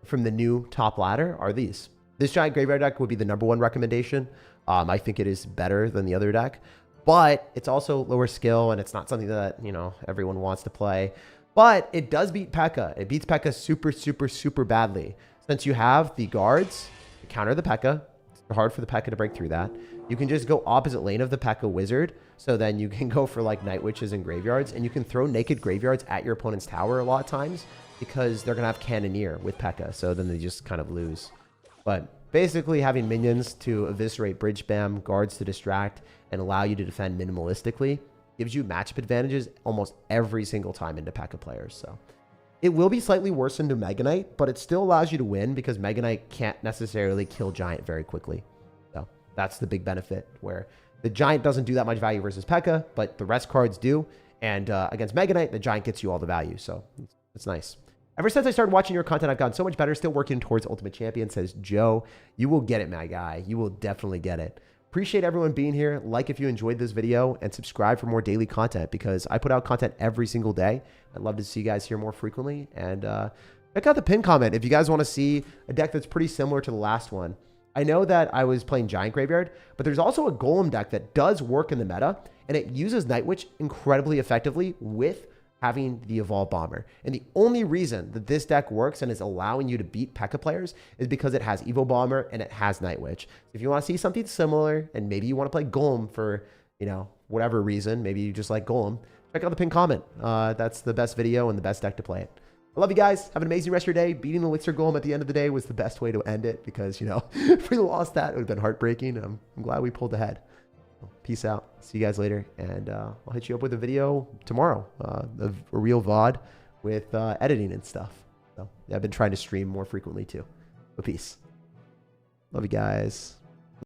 from the new top ladder are these. This giant graveyard deck would be the #1 recommendation. I think it is better than the other deck, but it's also lower skill and it's not something that, you know, everyone wants to play. But it does beat P.E.K.K.A. It beats P.E.K.K.A. super, super, super badly. Since you have the guards to counter the P.E.K.K.A., it's hard for the P.E.K.K.A. to break through that. You can just go opposite lane of the P.E.K.K.A. wizard. So then you can go for like night witches and graveyards, and you can throw naked graveyards at your opponent's tower a lot of times because they're going to have cannoneer with P.E.K.K.A. So then they just kind of lose. But basically having minions to eviscerate bridge spam, guards to distract, and allow you to defend minimalistically gives you matchup advantages almost every single time into P.E.K.K.A. players. So it will be slightly worse into Mega Knight, but it still allows you to win because Mega Knight can't necessarily kill Giant very quickly. So that's the big benefit, where the Giant doesn't do that much value versus P.E.K.K.A., but the rest cards do. And against Mega Knight, the Giant gets you all the value. So it's nice. Ever since I started watching your content, I've gotten so much better. Still working towards Ultimate Champion, says Joe. You will get it, my guy. You will definitely get it. Appreciate everyone being here. Like if you enjoyed this video, and subscribe for more daily content because I put out content every single day. I'd love to see you guys here more frequently. And check out the pin comment if you guys want to see a deck that's pretty similar to the last one. I know that I was playing Giant Graveyard, but there's also a Golem deck that does work in the meta, and it uses Night Witch incredibly effectively with having the Evolved Bomber. And the only reason that this deck works and is allowing you to beat P.E.K.K.A players is because it has Evo Bomber and it has Night Witch. If you want to see something similar, and maybe you want to play Golem for, you know, whatever reason, maybe you just like Golem, check out the pinned comment. That's the best video and the best deck to play it. I love you guys. Have an amazing rest of your day. Beating the Elixir Golem at the end of the day was the best way to end it because, you know, if we lost that, it would have been heartbreaking. I'm glad we pulled ahead. Peace out. See you guys later. And I'll hit you up with a video tomorrow, a real VOD with editing and stuff. So yeah, I've been trying to stream more frequently too. But peace. Love you guys.